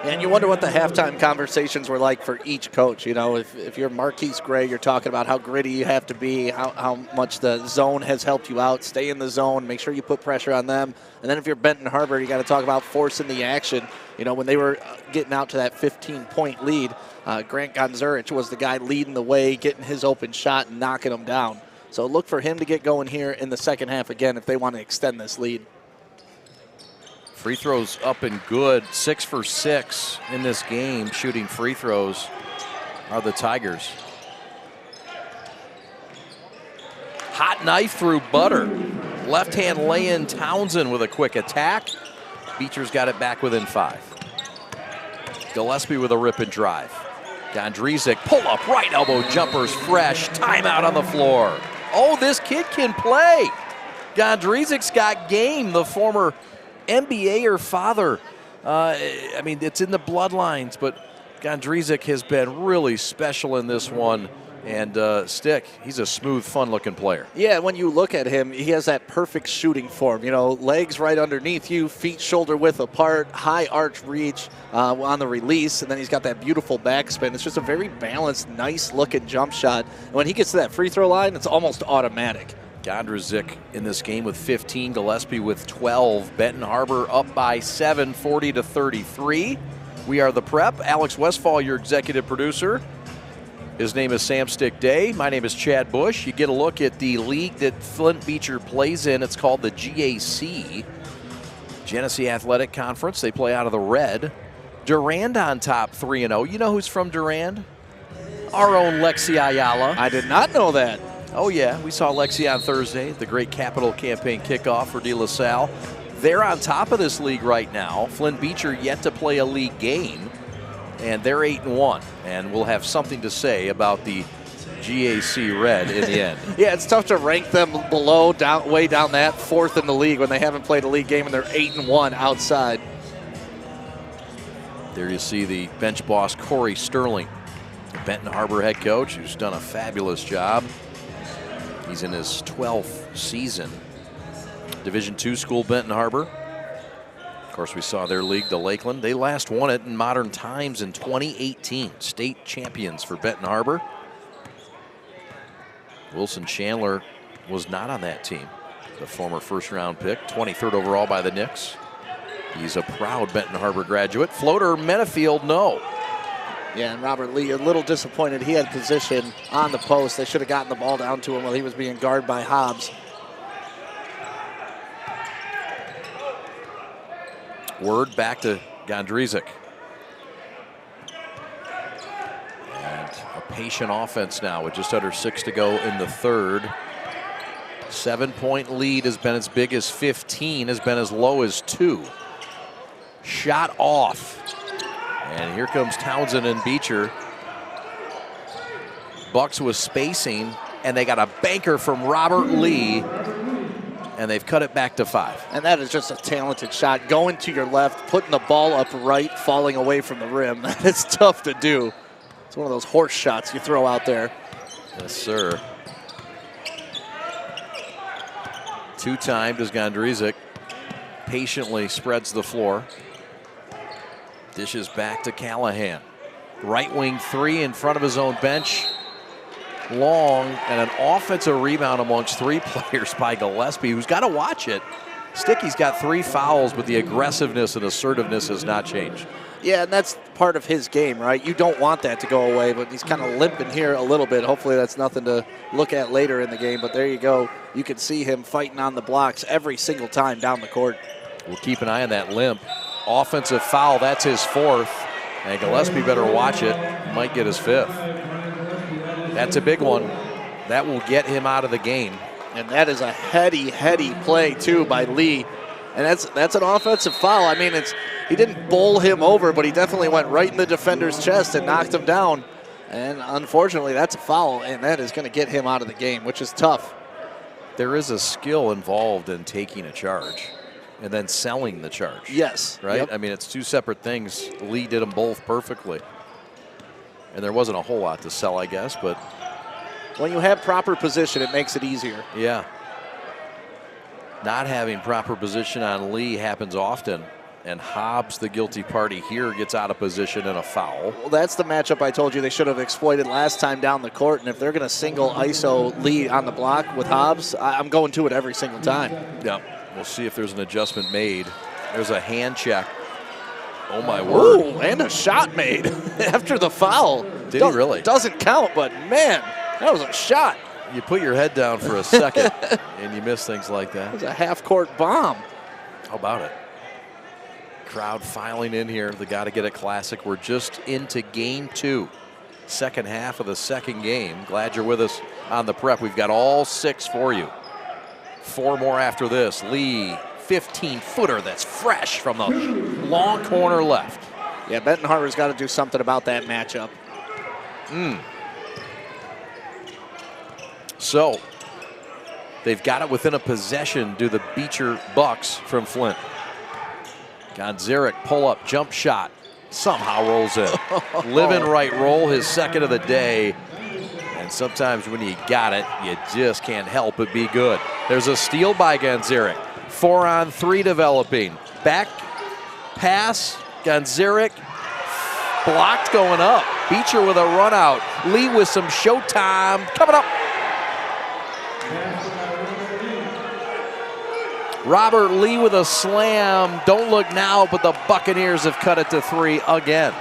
And you wonder what the halftime conversations were like for each coach. You know, if you're Marquise Gray, you're talking about how gritty you have to be, how much the zone has helped you out. Stay in the zone, make sure you put pressure on them. And then if you're Benton Harbor, you got to talk about forcing the action. You know, when they were getting out to that 15-point lead, Grant Gonzurich was the guy leading the way, getting his open shot and knocking them down. So look for him to get going here in the second half again if they want to extend this lead.
Free throws up and good. 6 for 6 in this game. Shooting free throws are the Tigers. Hot knife through butter. Left hand lay-in Townsend with a quick attack. Beecher's got it back within 5. Gillespie with a rip and drive. Gondrezic pull up, right elbow jumpers fresh. Timeout on the floor. Oh, this kid can play. Gondrezic's got game, the former NBA father. I mean, it's in the bloodlines, but Gondrezic has been really special in this one. And Stick, he's a smooth, fun-looking player.
Yeah, when you look at him, he has that perfect shooting form. You know, legs right underneath you, feet shoulder width apart, high arch reach on the release, and then he's got that beautiful backspin. It's just a very balanced, nice-looking jump shot. And when he gets to that free throw line, it's almost automatic.
Gondrezic in this game with 15, Gillespie with 12. Benton Harbor up by 7, 40-33. We are the Prep. Alex Westfall, your executive producer. His name is Sam Stick Day. My name is Chad Bush. You get a look at the league that Flint Beecher plays in. It's called the GAC, Genesee Athletic Conference. They play out of the red. Durand on top, 3-0. You know who's from Durand? Our own Lexi Ayala.
I did not know that.
Oh, yeah. We saw Lexi on Thursday, the great Capital Campaign kickoff for De La Salle. They're on top of this league right now. Flint Beecher yet to play a league game, and they're 8-1. And we'll have something to say about the GAC Red in the end.
Yeah, it's tough to rank them below, way down that, 4th in the league when they haven't played a league game and they're 8-1 outside.
There you see the bench boss, Corey Sterling, the Benton Harbor head coach, who's done a fabulous job. He's in his 12th season. Division II school, Benton Harbor. Of course, we saw their league, the Lakeland. They last won it in modern times in 2018. State champions for Benton Harbor. Wilson Chandler was not on that team. The former first-round pick, 23rd overall by the Knicks. He's a proud Benton Harbor graduate. Floater, Menafield, no.
Yeah, and Robert Lee a little disappointed. He had position on the post. They should have gotten the ball down to him while he was being guarded by Hobbs.
Word back to Gondrezic. And a patient offense now with just under 6 to go in the third. 7-point lead has been as big as 15, has been as low as 2. Shot off. And here comes Townsend and Beecher. Bucks with spacing, and they got a banker from Robert Lee, and they've cut it back to 5.
And that is just a talented shot. Going to your left, putting the ball up right, falling away from the rim. It's tough to do. It's one of those horse shots you throw out there.
Yes, sir. Two-timed as Gondrezic patiently spreads the floor. Dishes back to Callahan. Right wing 3 in front of his own bench. Long, and an offensive rebound amongst 3 players by Gillespie, who's got to watch it. Sticky's got 3 fouls, but the aggressiveness and assertiveness has not changed.
Yeah, and that's part of his game, right? You don't want that to go away, but he's kind of limping here a little bit. Hopefully that's nothing to look at later in the game, but there you go. You can see him fighting on the blocks every single time down the court.
We'll keep an eye on that limp. Offensive foul, that's his 4th. And Gillespie better watch it. He might get his 5th. That's a big one. That will get him out of the game.
And that is a heady play, too, by Lee. And that's an offensive foul. I mean, he didn't bowl him over, but he definitely went right in the defender's chest and knocked him down. And unfortunately, that's a foul, and that is going to get him out of the game, which is tough.
There is a skill involved in taking a charge and then selling the charge.
Yes.
Right?
Yep.
I mean, it's 2 separate things. Lee did them both perfectly. And there wasn't a whole lot to sell, I guess, but
when you have proper position, it makes it easier.
Yeah. Not having proper position on Lee happens often. And Hobbs, the guilty party here, gets out of position in a foul.
Well, that's the matchup I told you they should have exploited last time down the court. And if they're going to single ISO Lee on the block with Hobbs, I'm going to it every single time.
Yeah. We'll see if there's an adjustment made. There's a hand check. Oh, my word.
Ooh, and a shot made after the foul.
Did he really?
Doesn't count, but man, that was a shot.
You put your head down for a second, and you miss things like that.
It was a half-court bomb.
How about it? Crowd filing in here. The GottaGetIt Classic. We're just into game 2. Second half of the second game. Glad you're with us on the prep. We've got all 6 for you. 4 more after this. Lee, 15-footer that's fresh from the long corner left.
Yeah, Benton Harbor's got to do something about that matchup.
So, they've got it within a possession, do the Beecher Bucks from Flint. Gondrezic, pull-up, jump shot, somehow rolls in. Living right roll, his second of the day. And sometimes when you got it, you just can't help but be good. There's a steal by Gondrezic. 4-on-3 developing. Back pass, Gondrezic blocked going up. Beecher with a run out. Lee with some showtime coming up. Robert Lee with a slam. Don't look now, but the Buccaneers have cut it to 3 again.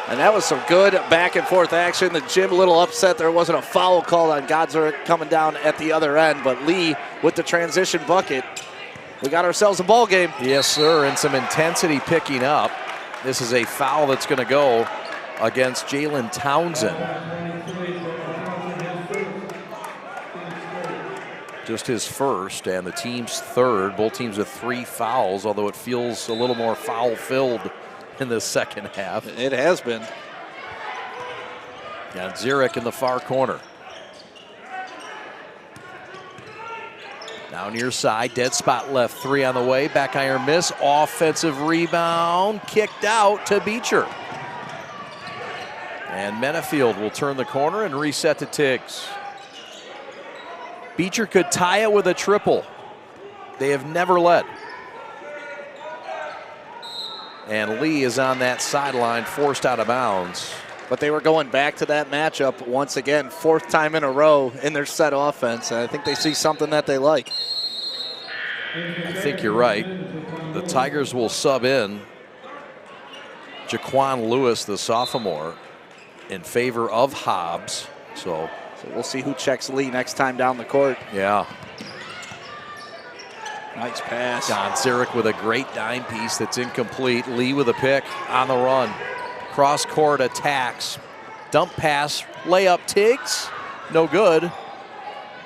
And that was some good back and forth action. The Jim a little upset there wasn't a foul called on Gondrezic coming down at the other end, but Lee with the transition bucket. We got ourselves a ball game.
Yes, sir, and some intensity picking up. This is a foul that's going to go against Jalen Townsend. Just his first and the team's 3rd. Both teams with 3 fouls, although it feels a little more foul-filled in the second half.
It has been.
Gondrezic in the far corner. Now near side, dead spot left, 3 on the way, back iron miss, offensive rebound, kicked out to Beecher. And Menafield will turn the corner and reset to Tiggs. Beecher could tie it with a triple. They have never led. And Lee is on that sideline, forced out of bounds.
But they were going back to that matchup once again, 4th time in a row in their set offense. I think they see something that they like.
I think you're right. the Tigers will sub in Jaquan Lewis, the sophomore, in favor of Hobbs. So
we'll see who checks Lee next time down the court.
Yeah.
Nice pass.
Don Zurich with a great dime piece that's incomplete. Lee with a pick on the run. Cross court attacks. Dump pass, layup Tiggs, no good.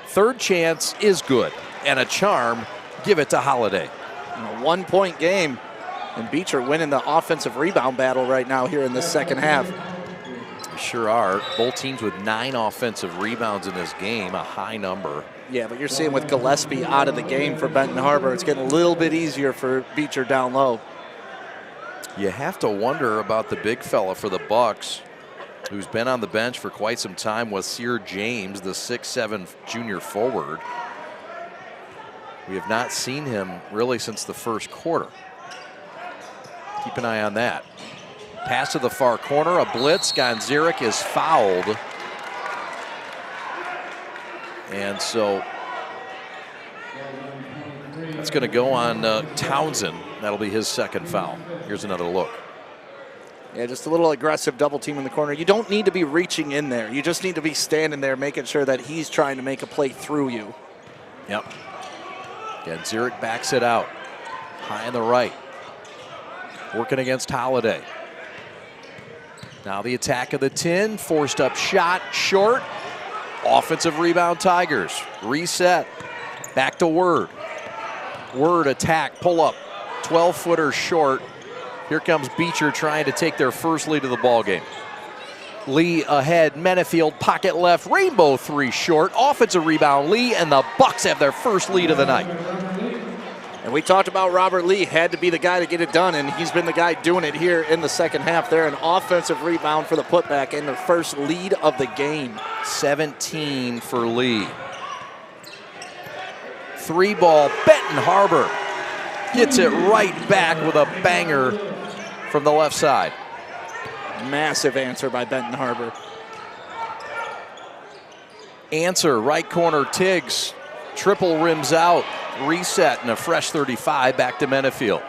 Third chance is good. And a charm, give it to Holiday.
A 1-point game. And Beecher winning the offensive rebound battle right now here in this second half.
They sure are. Both teams with 9 offensive rebounds in this game, a high number.
Yeah, but you're seeing with Gillespie out of the game for Benton Harbor, it's getting a little bit easier for Beecher down low.
You have to wonder about the big fella for the Bucks, who's been on the bench for quite some time, with Sear James, the 6'7" junior forward. We have not seen him really since the first quarter. Keep an eye on that. Pass to the far corner, a blitz. Gonzarek is fouled. And so that's going to go on Townsend. That'll be his second foul. Here's another look.
Yeah, just a little aggressive double team in the corner. You don't need to be reaching in there. You just need to be standing there making sure that he's trying to make a play through you.
Yep. Gonzarek backs it out. High on the right. Working against Holiday. Now the attack of the 10. Forced up shot, short. Offensive rebound Tigers. Reset. Back to Word. Word attack, pull up. 12-footer short. Here comes Beecher trying to take their first lead of the ball game. Lee ahead, Menefield pocket left, rainbow 3 short. Offensive rebound Lee, and the Bucks have their first lead of the night.
And we talked about Robert Lee had to be the guy to get it done, and he's been the guy doing it here in the second half. They're an offensive rebound for the putback and their first lead of the game.
17 for Lee. 3-ball, Benton Harbor gets it right back with a banger from the left side.
Massive answer by Benton Harbor.
Answer, right corner, Tiggs. Triple rims out. Reset and a fresh 35 back to Menefield.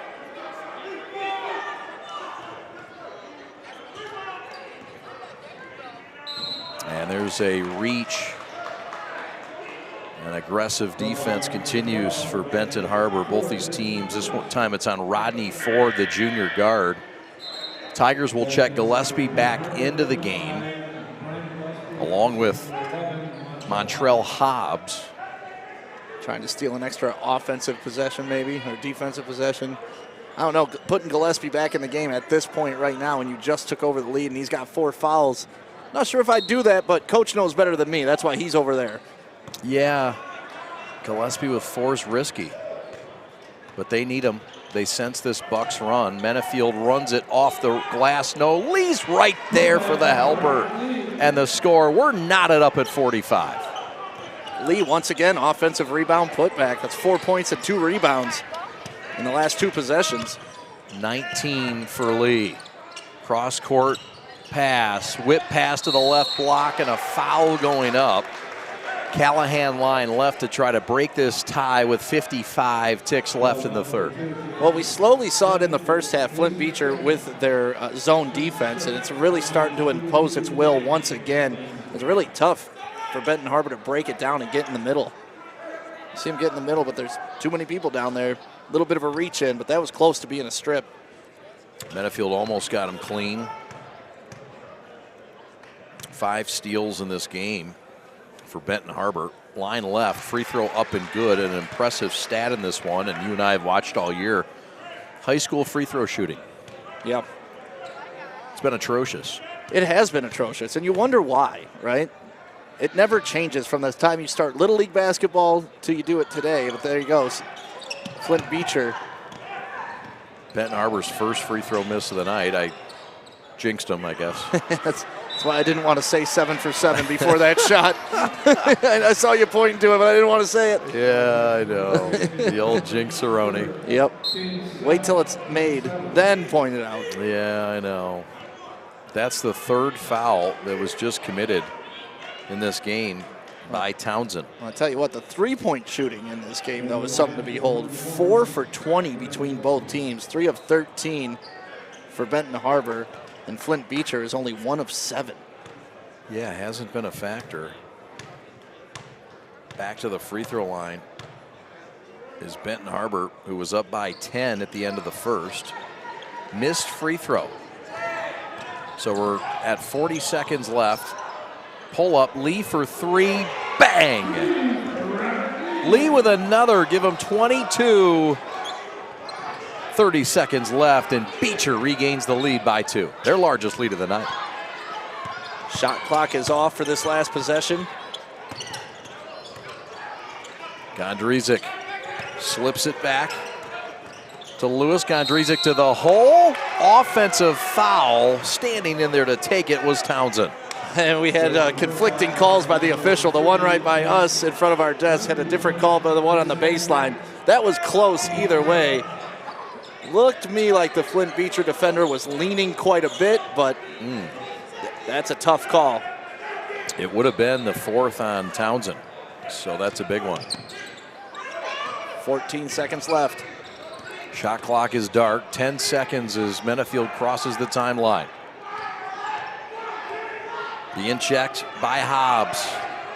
And there's a reach. An aggressive defense continues for Benton Harbor. Both these teams, this time it's on Rodney Ford, the junior guard. Tigers will check Gillespie back into the game, along with Montrell Hobbs.
Trying to steal an extra offensive possession maybe, or defensive possession. I don't know, putting Gillespie back in the game at this point right now when you just took over the lead and he's got 4 fouls. Not sure if I'd do that, but coach knows better than me. That's why he's over there.
Yeah, Gillespie with 4 is risky, but they need him. They sense this Bucks run. Menefield runs it off the glass. No, Lee's right there for the helper. And the score, we're knotted up at 45.
Lee, once again, offensive rebound putback. That's 4 points and 2 rebounds in the last 2 possessions.
19 for Lee. Cross court pass, whip pass to the left block, and a foul going up. Callahan line left to try to break this tie with 55 ticks left in the third.
Well, we slowly saw it in the first half, Flint Beecher with their zone defense, and it's really starting to impose its will once again. It's really tough for Benton Harbor to break it down and get in the middle. You see him get in the middle, but there's too many people down there. A little bit of a reach in, but that was close to being a strip.
Menefield almost got him clean. 5 steals in this game for Benton Harbor. Line left, free throw up and good. An impressive stat in this one, and you and I have watched all year. High school free throw shooting.
Yep.
It's been atrocious.
It has been atrocious, and you wonder why, right? It never changes from the time you start Little League basketball till you do it today, but there he goes. Flint Beecher.
Benton Harbor's first free throw miss of the night. I jinxed him, I guess.
That's why I didn't want to say 7 for 7 before that shot. I saw you pointing to it, but I didn't want to say it.
Yeah, I know. The old jinxeroni.
Yep. Wait till it's made, then point it out.
Yeah, I know. That's the 3rd foul that was just committed in this game. by Townsend.
I'll tell you what, the three-point shooting in this game, though, is something to behold. 4 for 20 between both teams, 3 of 13 for Benton Harbor, and Flint Beecher is only 1 of 7.
Yeah, hasn't been a factor. Back to the free throw line is Benton Harbor, who was up by 10 at the end of the first. Missed free throw. So we're at 40 seconds left. Pull up, Lee for 3, bang! Lee with another, give him 22. 30 seconds left, and Beecher regains the lead by 2. Their largest lead of the night.
Shot clock is off for this last possession.
Gondrezic slips it back to Lewis. Gondrezic to the hole. Offensive foul. Standing in there to take it was Townsend.
And we had conflicting calls by the official. The one right by us in front of our desk had a different call by the one on the baseline. That was close either way. Looked to me like the Flint Beecher defender was leaning quite a bit, but that's a tough call.
It would have been the 4th on Townsend, so that's a big one.
14 seconds left.
Shot clock is dark. 10 seconds as Menafield crosses the timeline. Being checked by Hobbs.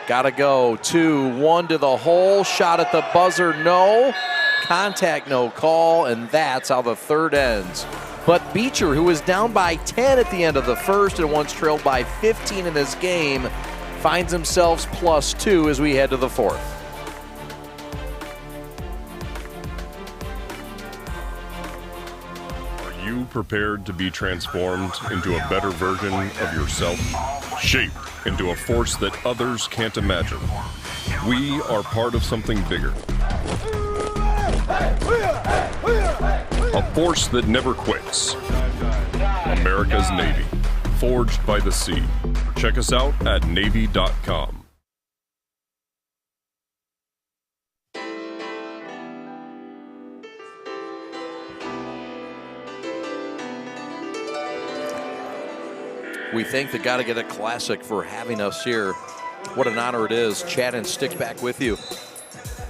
Gotta go. 2-1 to the hole. Shot at the buzzer, no. Contact, no call, and that's how the third ends. But Beecher, who was down by 10 at the end of the first and once trailed by 15 in this game, finds themselves +2 as we head to the fourth.
Are you prepared to be transformed into a better version of yourself? Shaped into a force that others can't imagine. We are part of something bigger. A force that never quits. America's Navy, forged by the sea. Check us out at Navy.com.
We thank the GottaGetIt Classic for having us here. What an honor it is. Chad and Stick back with you.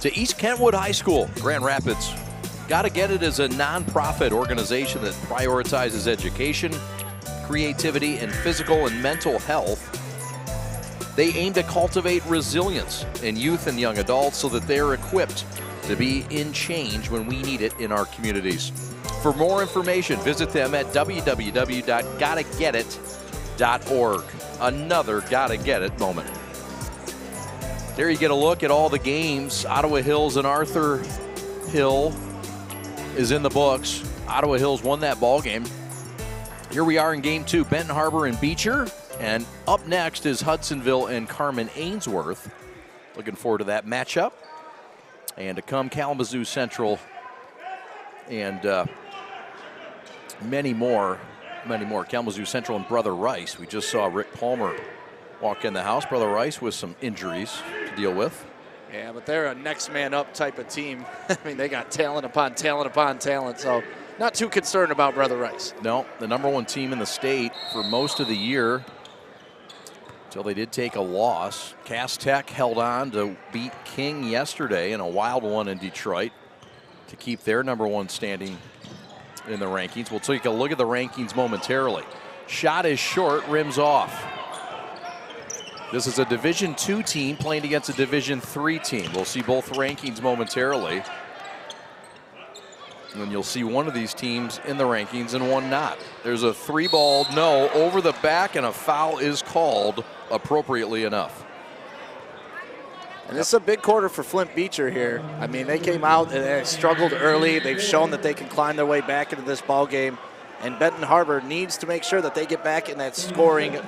To East Kentwood High School, Grand Rapids. GottaGetIt is a nonprofit organization that prioritizes education, creativity, and physical and mental health. They aim to cultivate resilience in youth and young adults so that they are equipped to be in change when we need it in our communities. For more information, visit them at www.gottagetit.org. Another Gotta Get It moment. There you get a look at all the games. Ottawa Hills and Arthur Hill is in the books. Ottawa Hills won that ball game. Here we are in game 2, Benton Harbor and Beecher. And up next is Hudsonville and Carman Ainsworth. Looking forward to that matchup. And to come, Kalamazoo Central and many more. Kalamazoo Central and Brother Rice. We just saw Rick Palmer walk in the house. Brother Rice with some injuries to deal with.
Yeah, but they're a next man up type of team. I mean, they got talent upon talent upon talent, so not too concerned about Brother Rice.
No, the #1 team in the state for most of the year until they did take a loss. Cass Tech held on to beat King yesterday in a wild one in Detroit to keep their #1 standing in the rankings. We'll take a look at the rankings momentarily. Shot is short, rims off. This is a Division II team playing against a Division III team. We'll see both rankings momentarily. And you'll see one of these teams in the rankings and one not. There's a 3-ball no over the back, and a foul is called appropriately enough.
And this is a big quarter for Flint Beecher here. I mean, they came out and they struggled early. They've shown that they can climb their way back into this ball game. And Benton Harbor needs to make sure that they get back in that scoring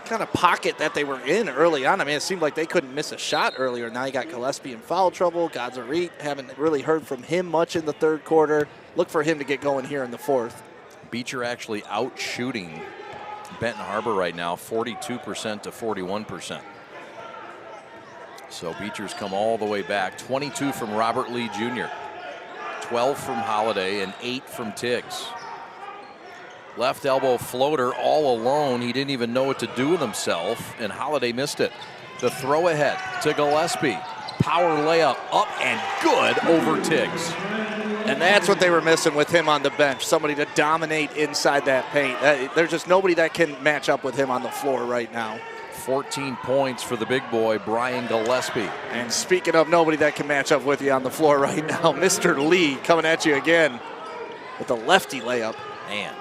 kind of pocket that they were in early on. I mean, it seemed like they couldn't miss a shot earlier. Now you got Gillespie in foul trouble. Godzarit, haven't really heard from him much in the third quarter. Look for him to get going here in the fourth.
Beecher actually out shooting Benton Harbor right now, 42% to 41%. So Beecher's come all the way back. 22 from Robert Lee Jr., 12 from Holiday, and 8 from Tiggs. Left elbow floater all alone. He didn't even know what to do with himself, and Holiday missed it. The throw ahead to Gillespie. Power layup up and good over Tiggs.
And that's what they were missing with him on the bench, somebody to dominate inside that paint. There's just nobody that can match up with him on the floor right now.
14 points for the big boy, Brian Gillespie.
And speaking of nobody that can match up with you on the floor right now, Mr. Lee coming at you again with a lefty layup.
Man,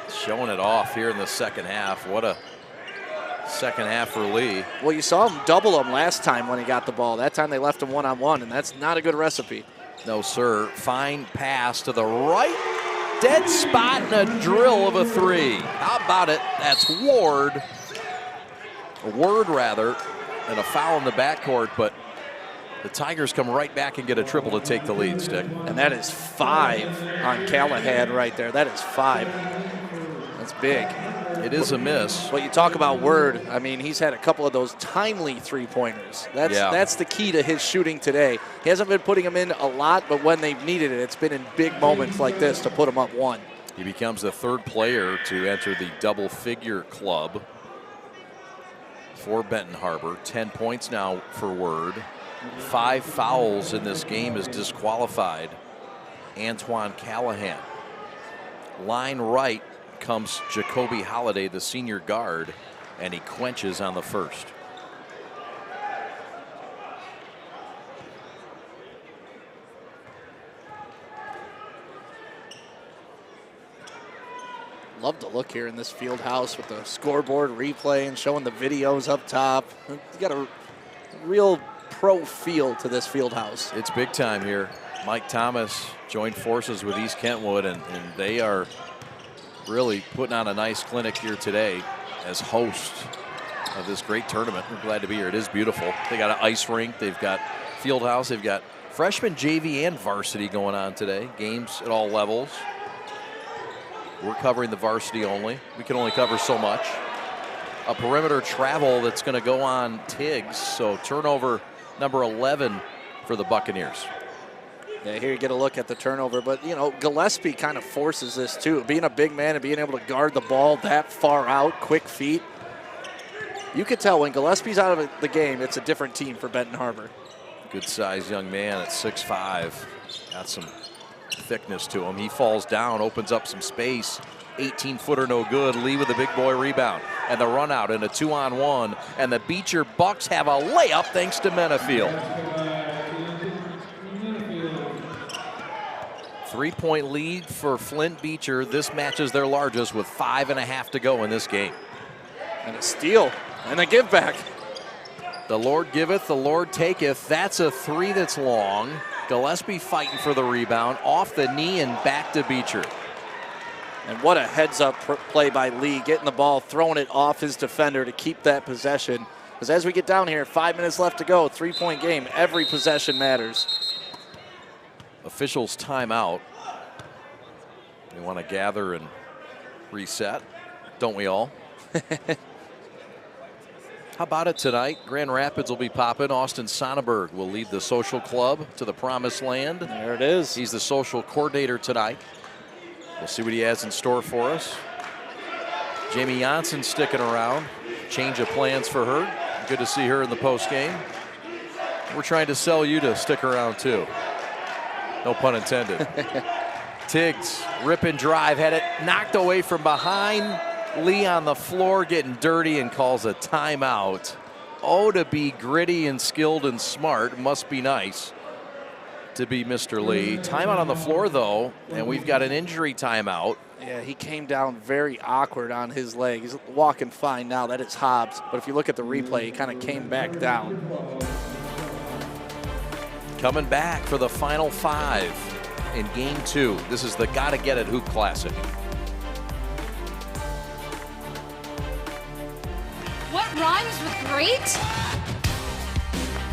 showing it off here in the second half. What a second half for Lee.
Well, you saw him double him last time when he got the ball. That time they left him one-on-one, and that's not a good recipe.
No, sir. Fine pass to the right. Dead spot and a drill of a three. How about it? That's Ward. Word, rather, and a foul in the backcourt, but the Tigers come right back and get a triple to take the lead, Stick.
And that is 5 on Callahan right there. That is 5. That's big.
It is a miss.
But you talk about Word, I mean, he's had a couple of those timely three-pointers. That's the key to his shooting today. He hasn't been putting them in a lot, but when they've needed it, it's been in big moments like this to put them up 1.
He becomes the 3rd player to enter the double-figure club for Benton Harbor. 10 points now for Word. 5 fouls in this game is disqualified Antoine Callahan. Line right comes Jacoby Holliday, the senior guard, and he quenches on the first.
Love to look here in this field house with the scoreboard replay and showing the videos up top. You got a real pro feel to this field house.
It's big time here. Mike Thomas joined forces with East Kentwood, and they are really putting on a nice clinic here today as host of this great tournament. We're glad to be here. It is beautiful. They got an ice rink. They've got field house. They've got freshman, JV, and varsity going on today. Games at all levels. We're covering the varsity only. We can only cover so much. A perimeter travel that's going to go on Tiggs. So turnover number 11 for the Buccaneers.
Yeah, here you get a look at the turnover, but you know, Gillespie kind of forces this too. Being a big man and being able to guard the ball that far out, quick feet. You could tell when Gillespie's out of the game, it's a different team for Benton Harbor.
Good sized young man at 6'5". Got some thickness to him. He falls down, opens up some space. 18-footer no good. Lee with a big boy rebound. And the run out in a 2-on-1. And the Beecher Bucks have a layup thanks to Menafield. 3-point lead for Flint Beecher. This matches their largest with 5.5 to go in this game.
And a steal and a give back.
The Lord giveth, the Lord taketh. That's a 3 that's long. Gillespie fighting for the rebound, off the knee and back to Beecher.
And what a heads-up play by Lee, getting the ball, throwing it off his defender to keep that possession. Because as we get down here, 5 minutes left to go, 3-point game, every possession matters.
Officials timeout. They want to gather and reset, don't we all? How about it tonight? Grand Rapids will be popping. Austin Sonnenberg will lead the social club to the promised land.
There it is.
He's the social coordinator tonight. We'll see what he has in store for us. Jamie Janssen sticking around. Change of plans for her. Good to see her in the post game. We're trying to sell you to stick around too. No pun intended. Tiggs, rip and drive, had it knocked away from behind. Lee on the floor getting dirty and calls a timeout. Oh, to be gritty and skilled and smart. Must be nice to be Mr. Lee. Timeout on the floor, though, and we've got an injury timeout.
Yeah, he came down very awkward on his leg. He's walking fine now. That is Hobbs. But if you look at the replay, he kind of came back down.
Coming back for the final 5 in Game 2. This is the GottaGetIt Hoop Classic.
What rhymes with great?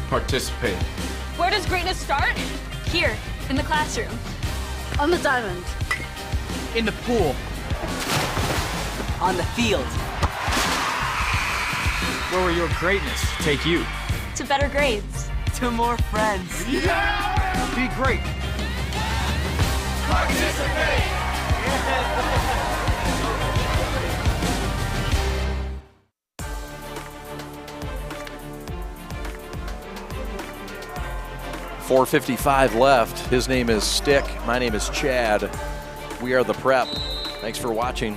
Participate.
Where does greatness start? Here, in the classroom. On the diamond.
In the pool. On the field. Where will your greatness take you?
To better grades.
To more friends. Yeah! Be great.
Participate!
4:55 left. His name is Stick. My name is Chad. We are the Prep. Thanks for watching.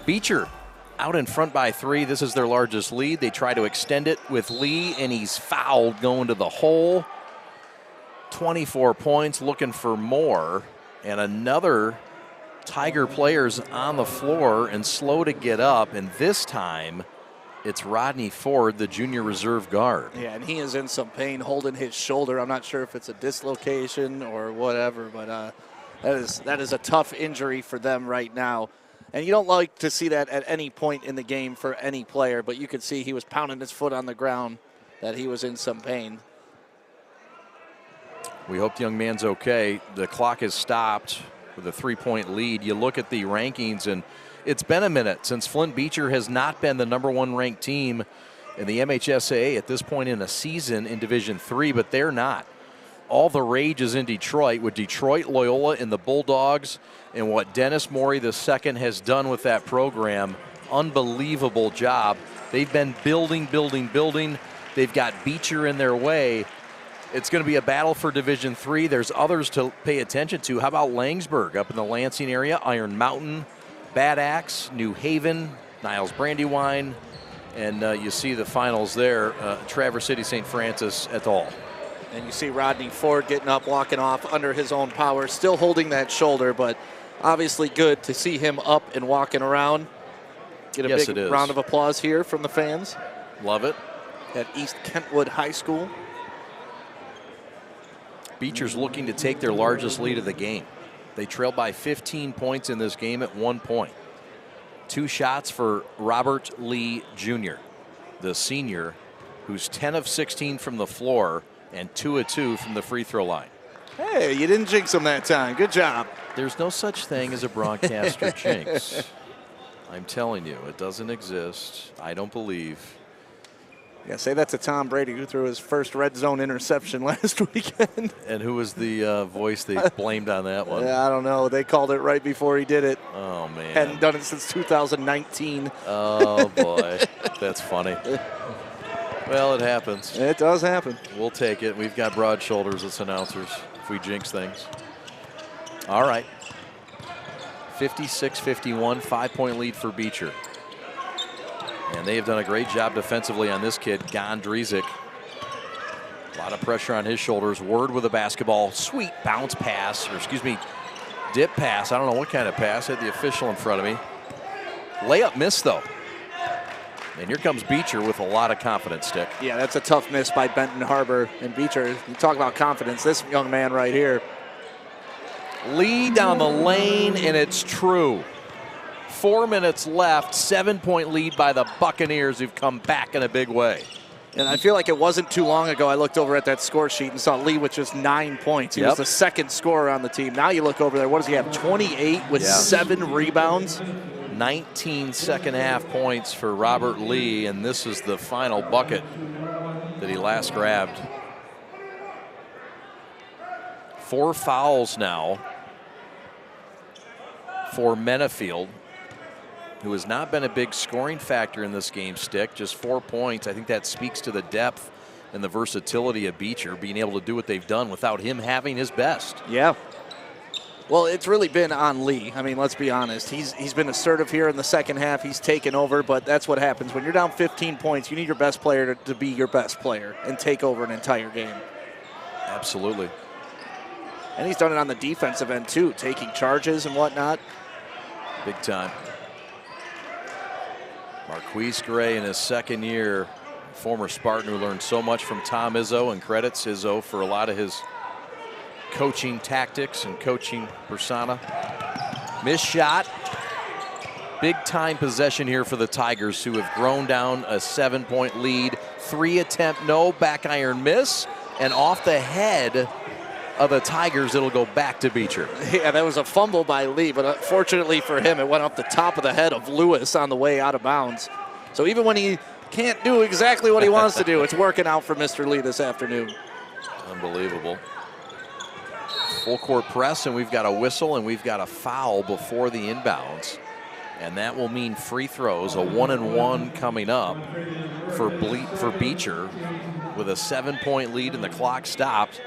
Beecher out in front by 3. This is their largest lead. They try to extend it with Lee, and he's fouled going to the hole. 24 points, looking for more. And another Tiger player's on the floor and slow to get up. And this time, it's Rodney Ford, the junior reserve guard.
Yeah, and he is in some pain holding his shoulder. I'm not sure if it's a dislocation or whatever, but that is a tough injury for them right now. And you don't like to see that at any point in the game for any player, but you could see he was pounding his foot on the ground, that he was in some pain.
We hope the young man's okay. The clock has stopped with a 3-point lead. You look at the rankings, and it's been a minute since Flint Beecher has not been the #1 ranked team in the MHSAA at this point in a season in Division III, but they're not. All the rage is in Detroit with Detroit, Loyola, and the Bulldogs, and what Dennis Morey II has done with that program. Unbelievable job. They've been building. They've got Beecher in their way. It's going to be a battle for Division III. There's others to pay attention to. How about Langsburg up in the Lansing area? Iron Mountain, Bad Axe, New Haven, Niles Brandywine, and you see the finals there, Traverse City St. Francis et al.
And you see Rodney Ford getting up, walking off under his own power, still holding that shoulder, but obviously good to see him up and walking around. Get a big round of applause here from the fans.
Love it.
At East Kentwood High School.
Beecher's looking to take their largest lead of the game. They trail by 15 points in this game at 1 point. 2 shots for Robert Lee Jr., the senior, who's 10 of 16 from the floor and 2 of 2 from the free throw line.
Hey, you didn't jinx him that time. Good job.
There's no such thing as a broadcaster jinx. I'm telling you, it doesn't exist. I don't believe.
Yeah, say that to Tom Brady, who threw his first red zone interception last weekend.
And who was the voice they blamed on that one?
Yeah, I don't know. They called it right before he did it.
Oh, man.
Hadn't done it since 2019.
Oh, boy. That's funny. Well, it happens.
It does happen.
We'll take it. We've got broad shoulders as announcers if we jinx things. All right. 56-51, 5-point lead for Beecher. And they have done a great job defensively on this kid, Gondrezic. A lot of pressure on his shoulders. Word with a basketball. Sweet bounce pass, or excuse me, dip pass. I don't know what kind of pass. I had the official in front of me. Layup miss, though. And here comes Beecher with a lot of confidence, Stick.
Yeah, that's a tough miss by Benton Harbor. And Beecher, you talk about confidence, this young man right here.
Lee down the lane, and it's true. 4 minutes left, 7-point lead by the Buccaneers, who've come back in a big way.
And I feel like it wasn't too long ago I looked over at that score sheet and saw Lee with just 9 points. He was the second scorer on the team. Now you look over there, what does he have, 28 with 7 rebounds?
19 second-half points for Robert Lee, and this is the final bucket that he last grabbed. 4 fouls now for Menafield, who has not been a big scoring factor in this game, Stick. Just 4 points. I think that speaks to the depth and the versatility of Beecher, being able to do what they've done without him having his best.
Yeah. Well, it's really been on Lee. I mean, let's be honest. He's been assertive here in the second half. He's taken over, but that's what happens. When you're down 15 points, you need your best player to be your best player and take over an entire game.
Absolutely.
And he's done it on the defensive end, too, taking charges and whatnot.
Big time. Marquise Gray in his second year, former Spartan who learned so much from Tom Izzo, and credits Izzo for a lot of his coaching tactics and coaching persona. Missed shot. Big time possession here for the Tigers, who have grown down a 7-point lead. 3 attempt, no, back iron miss, and off the head of the Tigers, it'll go back to Beecher.
Yeah, that was a fumble by Lee, but unfortunately for him, it went up the top of the head of Lewis on the way out of bounds. So even when he can't do exactly what he wants to do, it's working out for Mr. Lee this afternoon.
Unbelievable. Full court press, and we've got a whistle, and we've got a foul before the inbounds. And that will mean free throws, a 1-and-1 coming up for Beecher. with a 7-point lead, and the clock stopped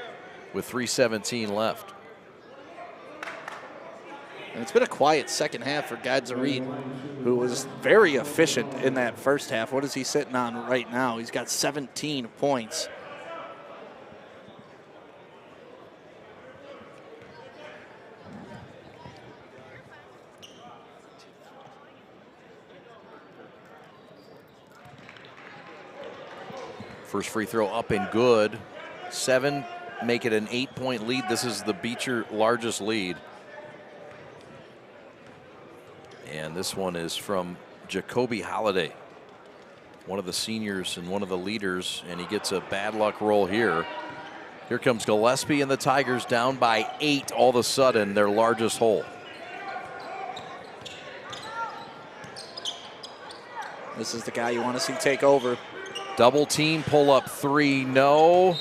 with 3:17 left.
And it's been a quiet second half for GottaGetIt, who was very efficient in that first half. What is he sitting on right now? He's got 17 points.
First free throw up and good. 7, make it an 8-point lead. This is the Beecher largest lead. And this one is from Jacoby Holliday, one of the seniors and one of the leaders, and he gets a bad luck roll here. Here comes Gillespie, and the Tigers down by 8 all of a sudden, their largest hole.
This is the guy you want to see take over.
Double team, pull up 3, no.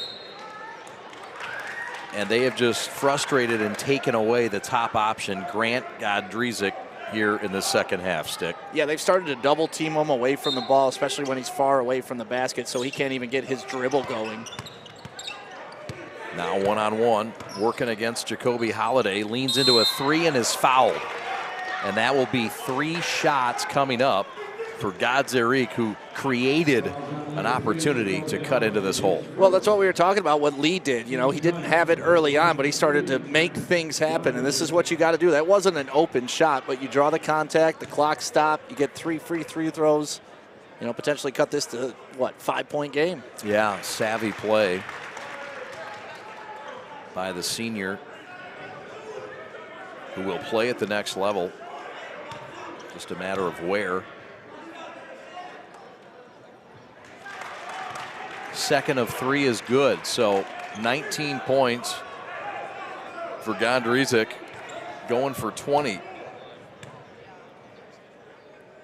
And they have just frustrated and taken away the top option, Grant GottaGetIt, here in the second half, Stick.
Yeah, they've started to double team him away from the ball, especially when he's far away from the basket, so he can't even get his dribble going.
Now one-on-one, working against Jacoby Holliday, leans into a 3 and is fouled. And that will be 3 shots coming up for GottaGetIt, who created an opportunity to cut into this hole.
Well, that's what we were talking about, what Lee did. You know, he didn't have it early on, but he started to make things happen, and this is what you got to do. That wasn't an open shot, but you draw the contact, the clock stopped, you get 3 free throws, you know, potentially cut this to, what, 5-point game?
Yeah, savvy play by the senior, who will play at the next level. Just a matter of where. Second of 3 is good, so 19 points for GottaGetIt, going for 20.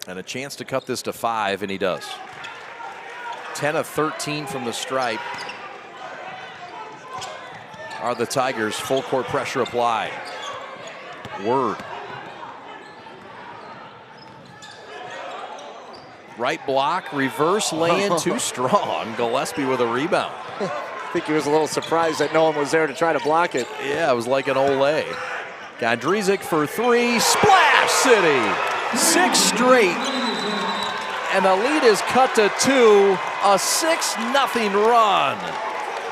And a chance to cut this to 5, and he does. 10 of 13 from the stripe are the Tigers. Full court pressure applied. Word. Right block, reverse lay-in, too strong. Gillespie with a rebound.
I think he was a little surprised that no one was there to try to block it.
Yeah, it was like an Olay. GottaGetIt for 3, Splash City! 6 straight, and the lead is cut to 2, a 6-0 run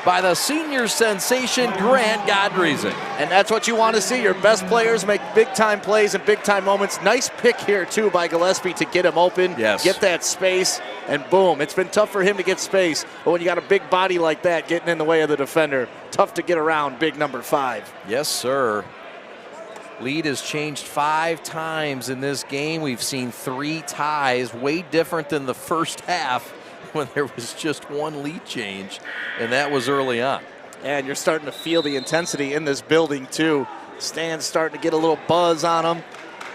by the senior sensation, Grant GottaGetIt.
And that's what you want to see. Your best players make big-time plays and big-time moments. Nice pick here, too, by Gillespie to get him open, get that space, and boom. It's been tough for him to get space, but when you got a big body like that getting in the way of the defender, tough to get around big number 5.
Yes, sir. Lead has changed 5 times in this game. We've seen 3 ties, way different than the first half, when there was just 1 lead change, and that was early on.
And you're starting to feel the intensity in this building, too. Stands starting to get a little buzz on them.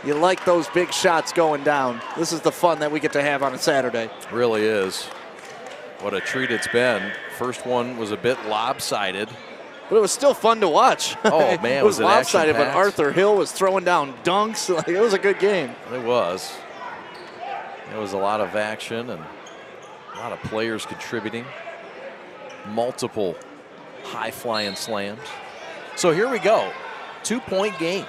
You like those big shots going down. This is the fun that we get to have on a Saturday.
Really is. What a treat it's been. First one was a bit lopsided.
But it was still fun to watch.
Oh, man,
it was lopsided, but
action-packed?
Arthur Hill was throwing down dunks. Like, it was a good game.
It was. There was a lot of action and a lot of players contributing. Multiple high-flying slams. So here we go. 2-point game.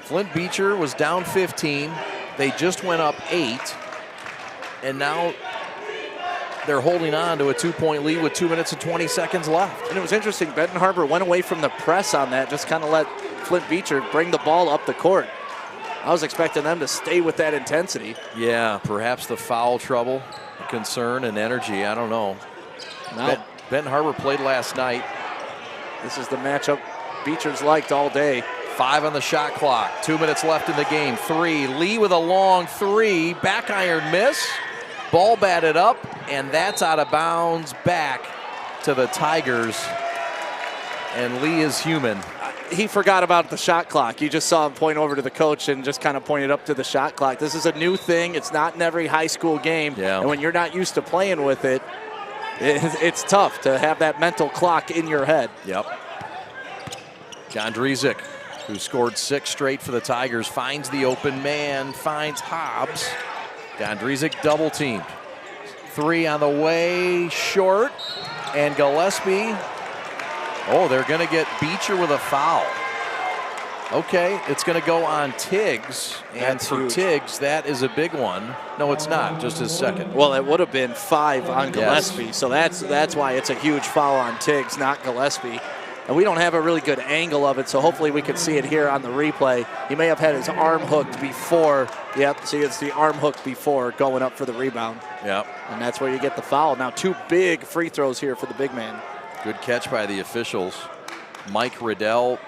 Flint Beecher was down 15. They just went up 8. And now they're holding on to a 2-point lead with 2 minutes and 20 seconds left.
And it was interesting. Benton Harbor went away from the press on that, just kind of let Flint Beecher bring the ball up the court. I was expecting them to stay with that intensity.
Yeah, perhaps the foul trouble, concern, and energy. I don't know. Benton Harbor played last night.
This is the matchup Beecher's liked all day.
5 on the shot clock. 2 minutes left in the game. 3. Lee with a long 3. Back iron miss. Ball batted up, and that's out of bounds back to the Tigers. And Lee is human.
He forgot about the shot clock. You just saw him point over to the coach and just kind of pointed up to the shot clock. This is a new thing. It's not in every high school game.
Yeah.
And when you're not used to playing with it, it's tough to have that mental clock in your head.
Yep. GottaGetIt, who scored 6 straight for the Tigers, finds the open man, finds Hobbs. GottaGetIt double teamed. Three on the way, short. And Gillespie, they're going to get Beecher with a foul. Okay, it's going to go on Tiggs. And for Tiggs, that is a big one. No, it's not, just his second.
Well, it would have been 5 on Gillespie, yes. So that's why it's a huge foul on Tiggs, not Gillespie. And we don't have a really good angle of it, so hopefully we can see it here on the replay. He may have had his arm hooked before. Yep, see, it's the arm hook before going up for the rebound.
Yep.
And that's where you get the foul. Now 2 big free throws here for the big man.
Good catch by the officials. Mike Riddell,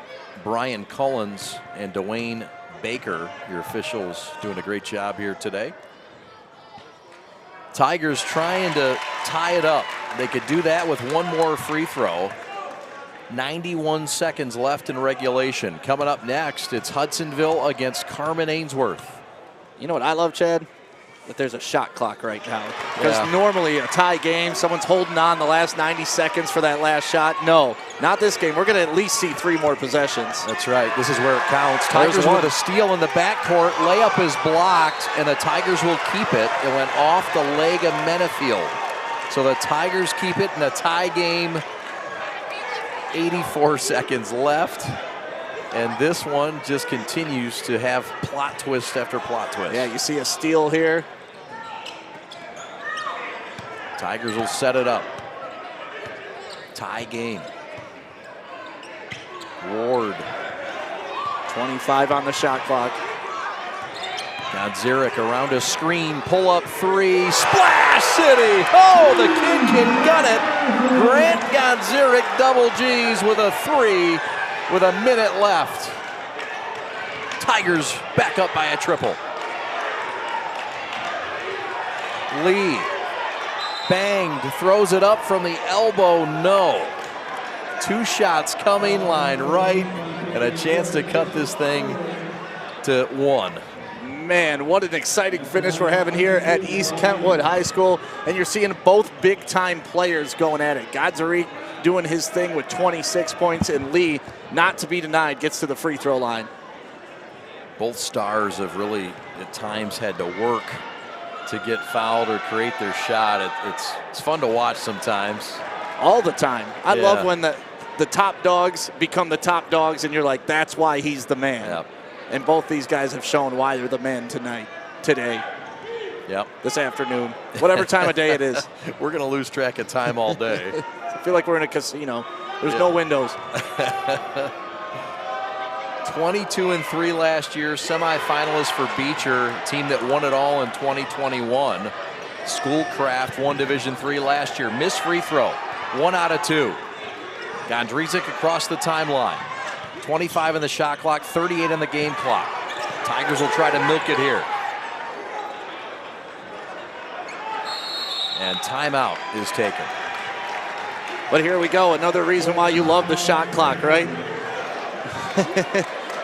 Brian Cullens, and Dwayne Baker, your officials doing a great job here today. Tigers trying to tie it up. They could do that with one more free throw. 91 seconds left in regulation. Coming up next, it's Hudsonville against Carman Ainsworth.
You know what I love, Chad? That there's a shot clock right now. Because normally a tie game, someone's holding on the last 90 seconds for that last shot. No, not this game. We're going to at least see 3 more possessions.
That's right. This is where it counts. Tigers with a steal in the backcourt. Layup is blocked, and the Tigers will keep it. It went off the leg of Menefield. So the Tigers keep it in a tie game. 84 seconds left. And this one just continues to have plot twist after plot twist.
Yeah, you see a steal here.
Tigers will set it up. Tie game. Ward.
25 on the shot clock.
Gonzarek around a screen, pull up 3, Splash City! Oh, the kid can gun it. Grant Gonzarek double G's with a 3 with a minute left. Tigers back up by a triple. Lee banged, throws it up from the elbow, no. 2 shots coming, line right, and a chance to cut this thing to 1.
Man, what an exciting finish we're having here at East Kentwood High School. And you're seeing both big-time players going at it. Gonzarek doing his thing with 26 points, and Lee, not to be denied, gets to the free throw line.
Both stars have really, at times, had to work to get fouled or create their shot. It's fun to watch sometimes.
All the time. I love when the top dogs become the top dogs, and you're like, that's why he's the man.
Yep.
And both these guys have shown why they're the men today.
Yep.
This afternoon, whatever time of day it is.
We're going to lose track of time all day.
I feel like we're in a casino. There's no windows.
22-3 last year, semifinalists for Beecher, team that won it all in 2021. Schoolcraft won Division III last year. Missed free throw, 1 out of 2. Gondrezic across the timeline. 25 in the shot clock, 38 in the game clock. Tigers will try to milk it here. And timeout is taken.
But here we go, another reason why you love the shot clock, right?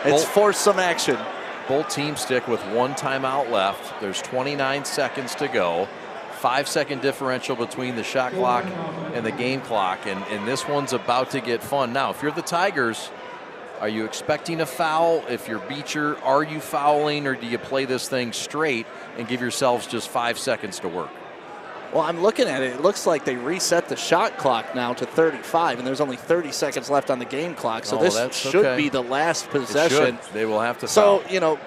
It's forced some action.
Both teams stick with 1 timeout left. There's 29 seconds to go. 5-second differential between the shot clock and the game clock. And this one's about to get fun. Now, if you're the Tigers, are you expecting a foul? If you're Beecher, are you fouling, or do you play this thing straight and give yourselves just 5 seconds to work?
Well, I'm looking at it. It looks like they reset the shot clock now to 35, and there's only 30 seconds left on the game clock. So this should be the last possession.
They will have to foul.
So, you know,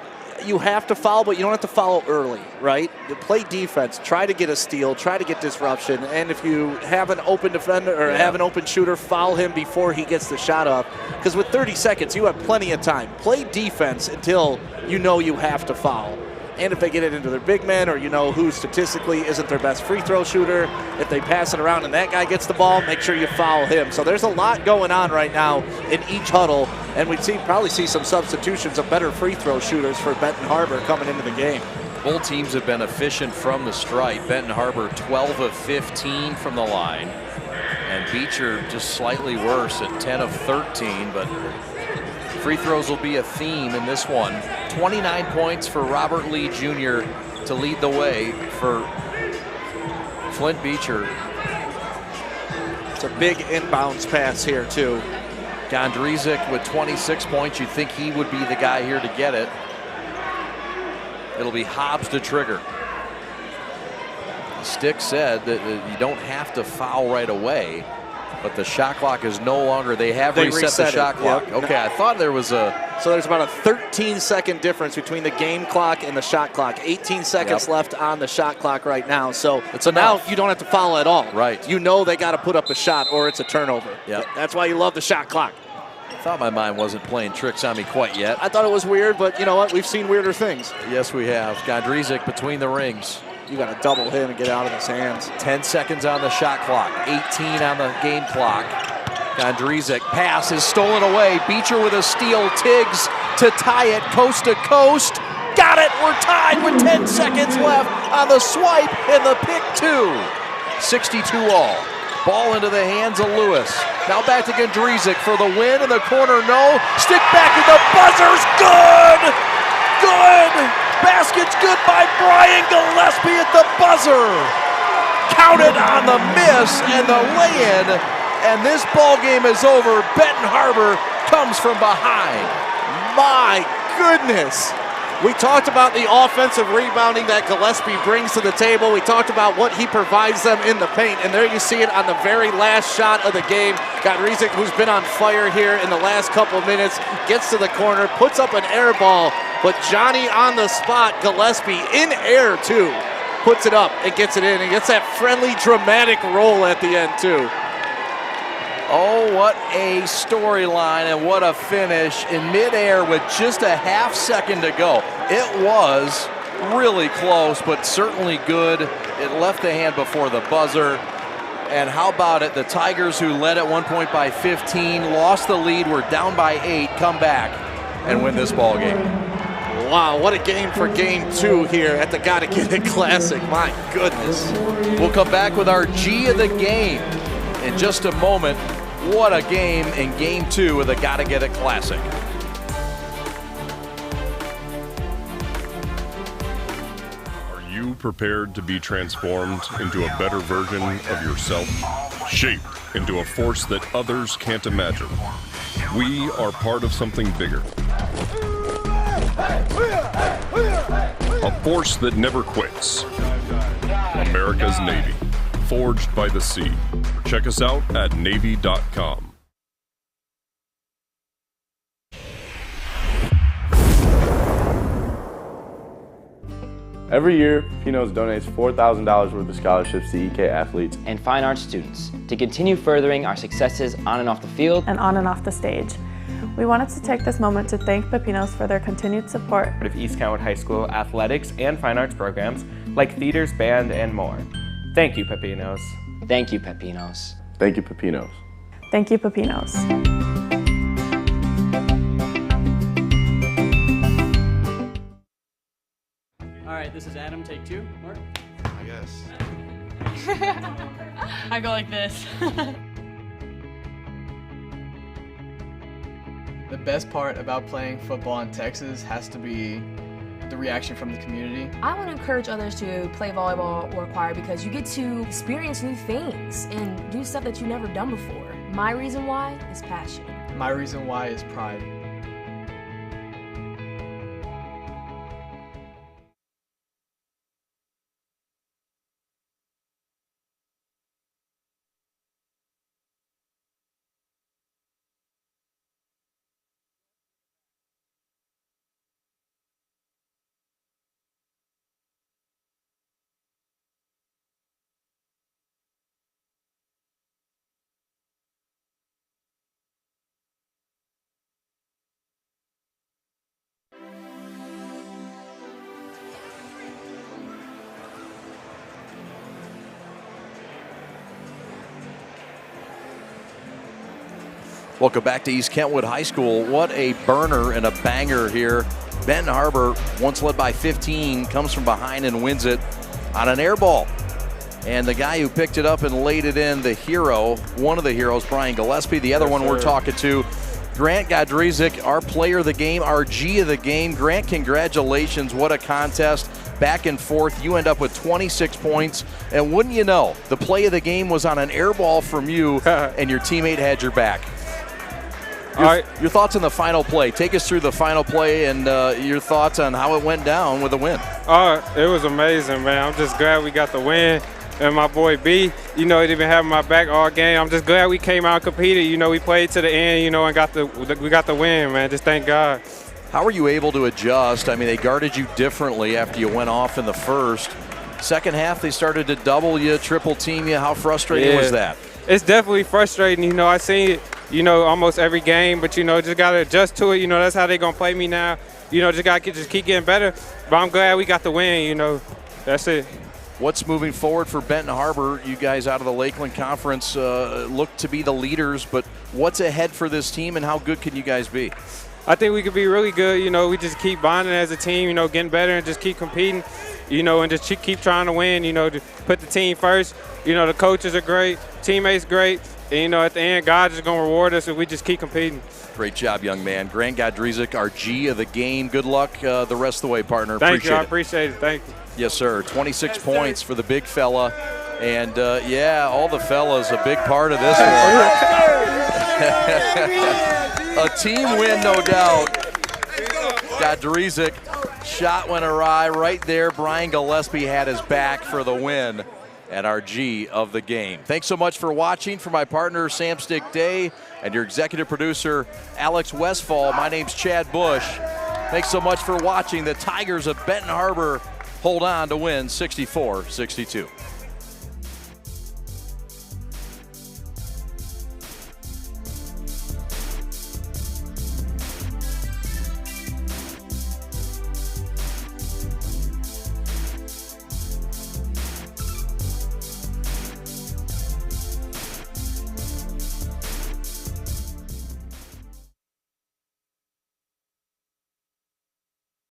you have to foul, but you don't have to foul early, right? You play defense, try to get a steal, try to get disruption, and if you have an open defender or have an open shooter, foul him before he gets the shot up. Because with 30 seconds, you have plenty of time. Play defense until you know you have to foul. And if they get it into their big men, or you know who statistically isn't their best free throw shooter, if they pass it around and that guy gets the ball, make sure you foul him. So there's a lot going on right now in each huddle, and we'd probably see some substitutions of better free throw shooters for Benton Harbor coming into the game.
Both teams have been efficient from the stripe. Benton Harbor 12 of 15 from the line, and Beecher just slightly worse at 10 of 13, but free throws will be a theme in this one. 29 points for Robert Lee Jr. to lead the way for Flint Beecher.
It's a big inbounds pass here, too.
Gondrezic with 26 points. You'd think he would be the guy here to get it. It'll be Hobbs to trigger. Stick said that you don't have to foul right away, but the shot clock is no longer. They reset the shot clock.
Yep.
Okay, I thought there was a.
So there's about a 13-second difference between the game clock and the shot clock. 18 seconds left on the shot clock right now. So now you don't have to foul at all.
Right.
You know they got to put up a shot or it's a turnover.
Yep.
That's why you love the shot clock.
I thought my mind wasn't playing tricks on me quite yet.
I thought it was weird, but you know what? We've seen weirder things.
Yes, we have. Gondrezic between the rings.
You got to double him and get out of his hands.
10 seconds on the shot clock. 18 on the game clock. Gondrezic pass is stolen away. Beecher with a steal. Tiggs to tie it coast to coast. Got it. We're tied with 10 seconds left on the swipe and the pick two. 62 all. Ball into the hands of Lewis. Now back to Gondrezic for the win in the corner. No. Stick back to the buzzers. Good. Good. Basket's good by Brian Gillespie at the buzzer. Counted on the miss and the lay-in. And this ball game is over. Benton Harbor comes from behind.
My goodness. We talked about the offensive rebounding that Gillespie brings to the table. We talked about what he provides them in the paint. And there you see it on the very last shot of the game. Gondrezic, who's been on fire here in the last couple minutes, gets to the corner, puts up an air ball. But Johnny on the spot, Gillespie in air too, puts it up and gets it in. And gets that friendly, dramatic roll at the end too.
Oh, what a storyline and what a finish in midair with just a half second to go. It was really close, but certainly good. It left the hand before the buzzer. And how about it? The Tigers, who led at one point by 15, lost the lead, were down by 8, come back and win this ball game.
Wow, what a game for game 2 here at the GottaGetIt Classic. My goodness.
We'll come back with our G of the game in just a moment. What a game in game 2 of the GottaGetIt Classic.
Are you prepared to be transformed into a better version of yourself? Shaped into a force that others can't imagine. We are part of something bigger. A force that never quits. America's Navy. Forged by the sea. Check us out at Navy.com.
Every year, Pinos donates $4,000 worth of scholarships to EK athletes
and fine arts students to continue furthering our successes on and off the field
and on and off the stage. We wanted to take this moment to thank Pepinos for their continued support
of East Kentwood High School athletics and fine arts programs like theaters, band, and more. Thank you, Pepinos.
Thank you, Pepinos.
Thank you, Pepinos.
Thank you, Pepinos.
All right, this is Adam, take 2. Mark?
I guess.
I go like this.
The best part about playing football in Texas has to be the reaction from the community.
I want to encourage others to play volleyball or choir because you get to experience new things and do stuff that you've never done before. My reason why is passion.
My reason why is pride.
Welcome back to East Kentwood High School. What a burner and a banger here. Benton Harbor, once led by 15, comes from behind and wins it on an air ball. And the guy who picked it up and laid it in, the hero, one of the heroes, Brian Gillespie. The other one we're talking to, Grant Gondrezic, our player of the game, our G of the game. Grant, congratulations. What a contest. Back and forth. You end up with 26 points. And wouldn't you know, the play of the game was on an air ball from you, and your teammate had your back. Your thoughts on the final play. Take us through the final play and your thoughts on how it went down with the win.
It was amazing, man. I'm just glad we got the win. And my boy B, he didn't have my back all game. I'm just glad we came out and competed. We played to the end, and we got the win, man. Just thank God.
How were you able to adjust? I mean, they guarded you differently after you went off in the first. Second half, they started to double you, triple team you. How frustrating was that?
It's definitely frustrating. I seen it, almost every game, but, just got to adjust to it. That's how they're going to play me now. Just got to keep getting better. But I'm glad we got the win, That's it.
What's moving forward for Benton Harbor? You guys out of the Lakeland Conference look to be the leaders, but what's ahead for this team and how good can you guys be?
I think we could be really good. We just keep bonding as a team, getting better and just keep competing, and just keep trying to win, to put the team first. The coaches are great, teammates great, and, at the end, God is going to reward us if we just keep competing.
Great job, young man. Grant Godrizik, our G of the game. Good luck the rest of the way, partner.
Thank you. I appreciate it. Thank you.
Yes, sir. 26 points for the big fella. And, all the fellas, a big part of this one. A team win, no doubt. Godrizik, shot went awry right there. Brian Gillespie had his back for the win and our G of the game. Thanks so much for watching. For my partner, Sam Stick Day, and your executive producer, Alex Westfall, my name's Chad Bush. Thanks so much for watching. The Tigers of Benton Harbor hold on to win 64-62.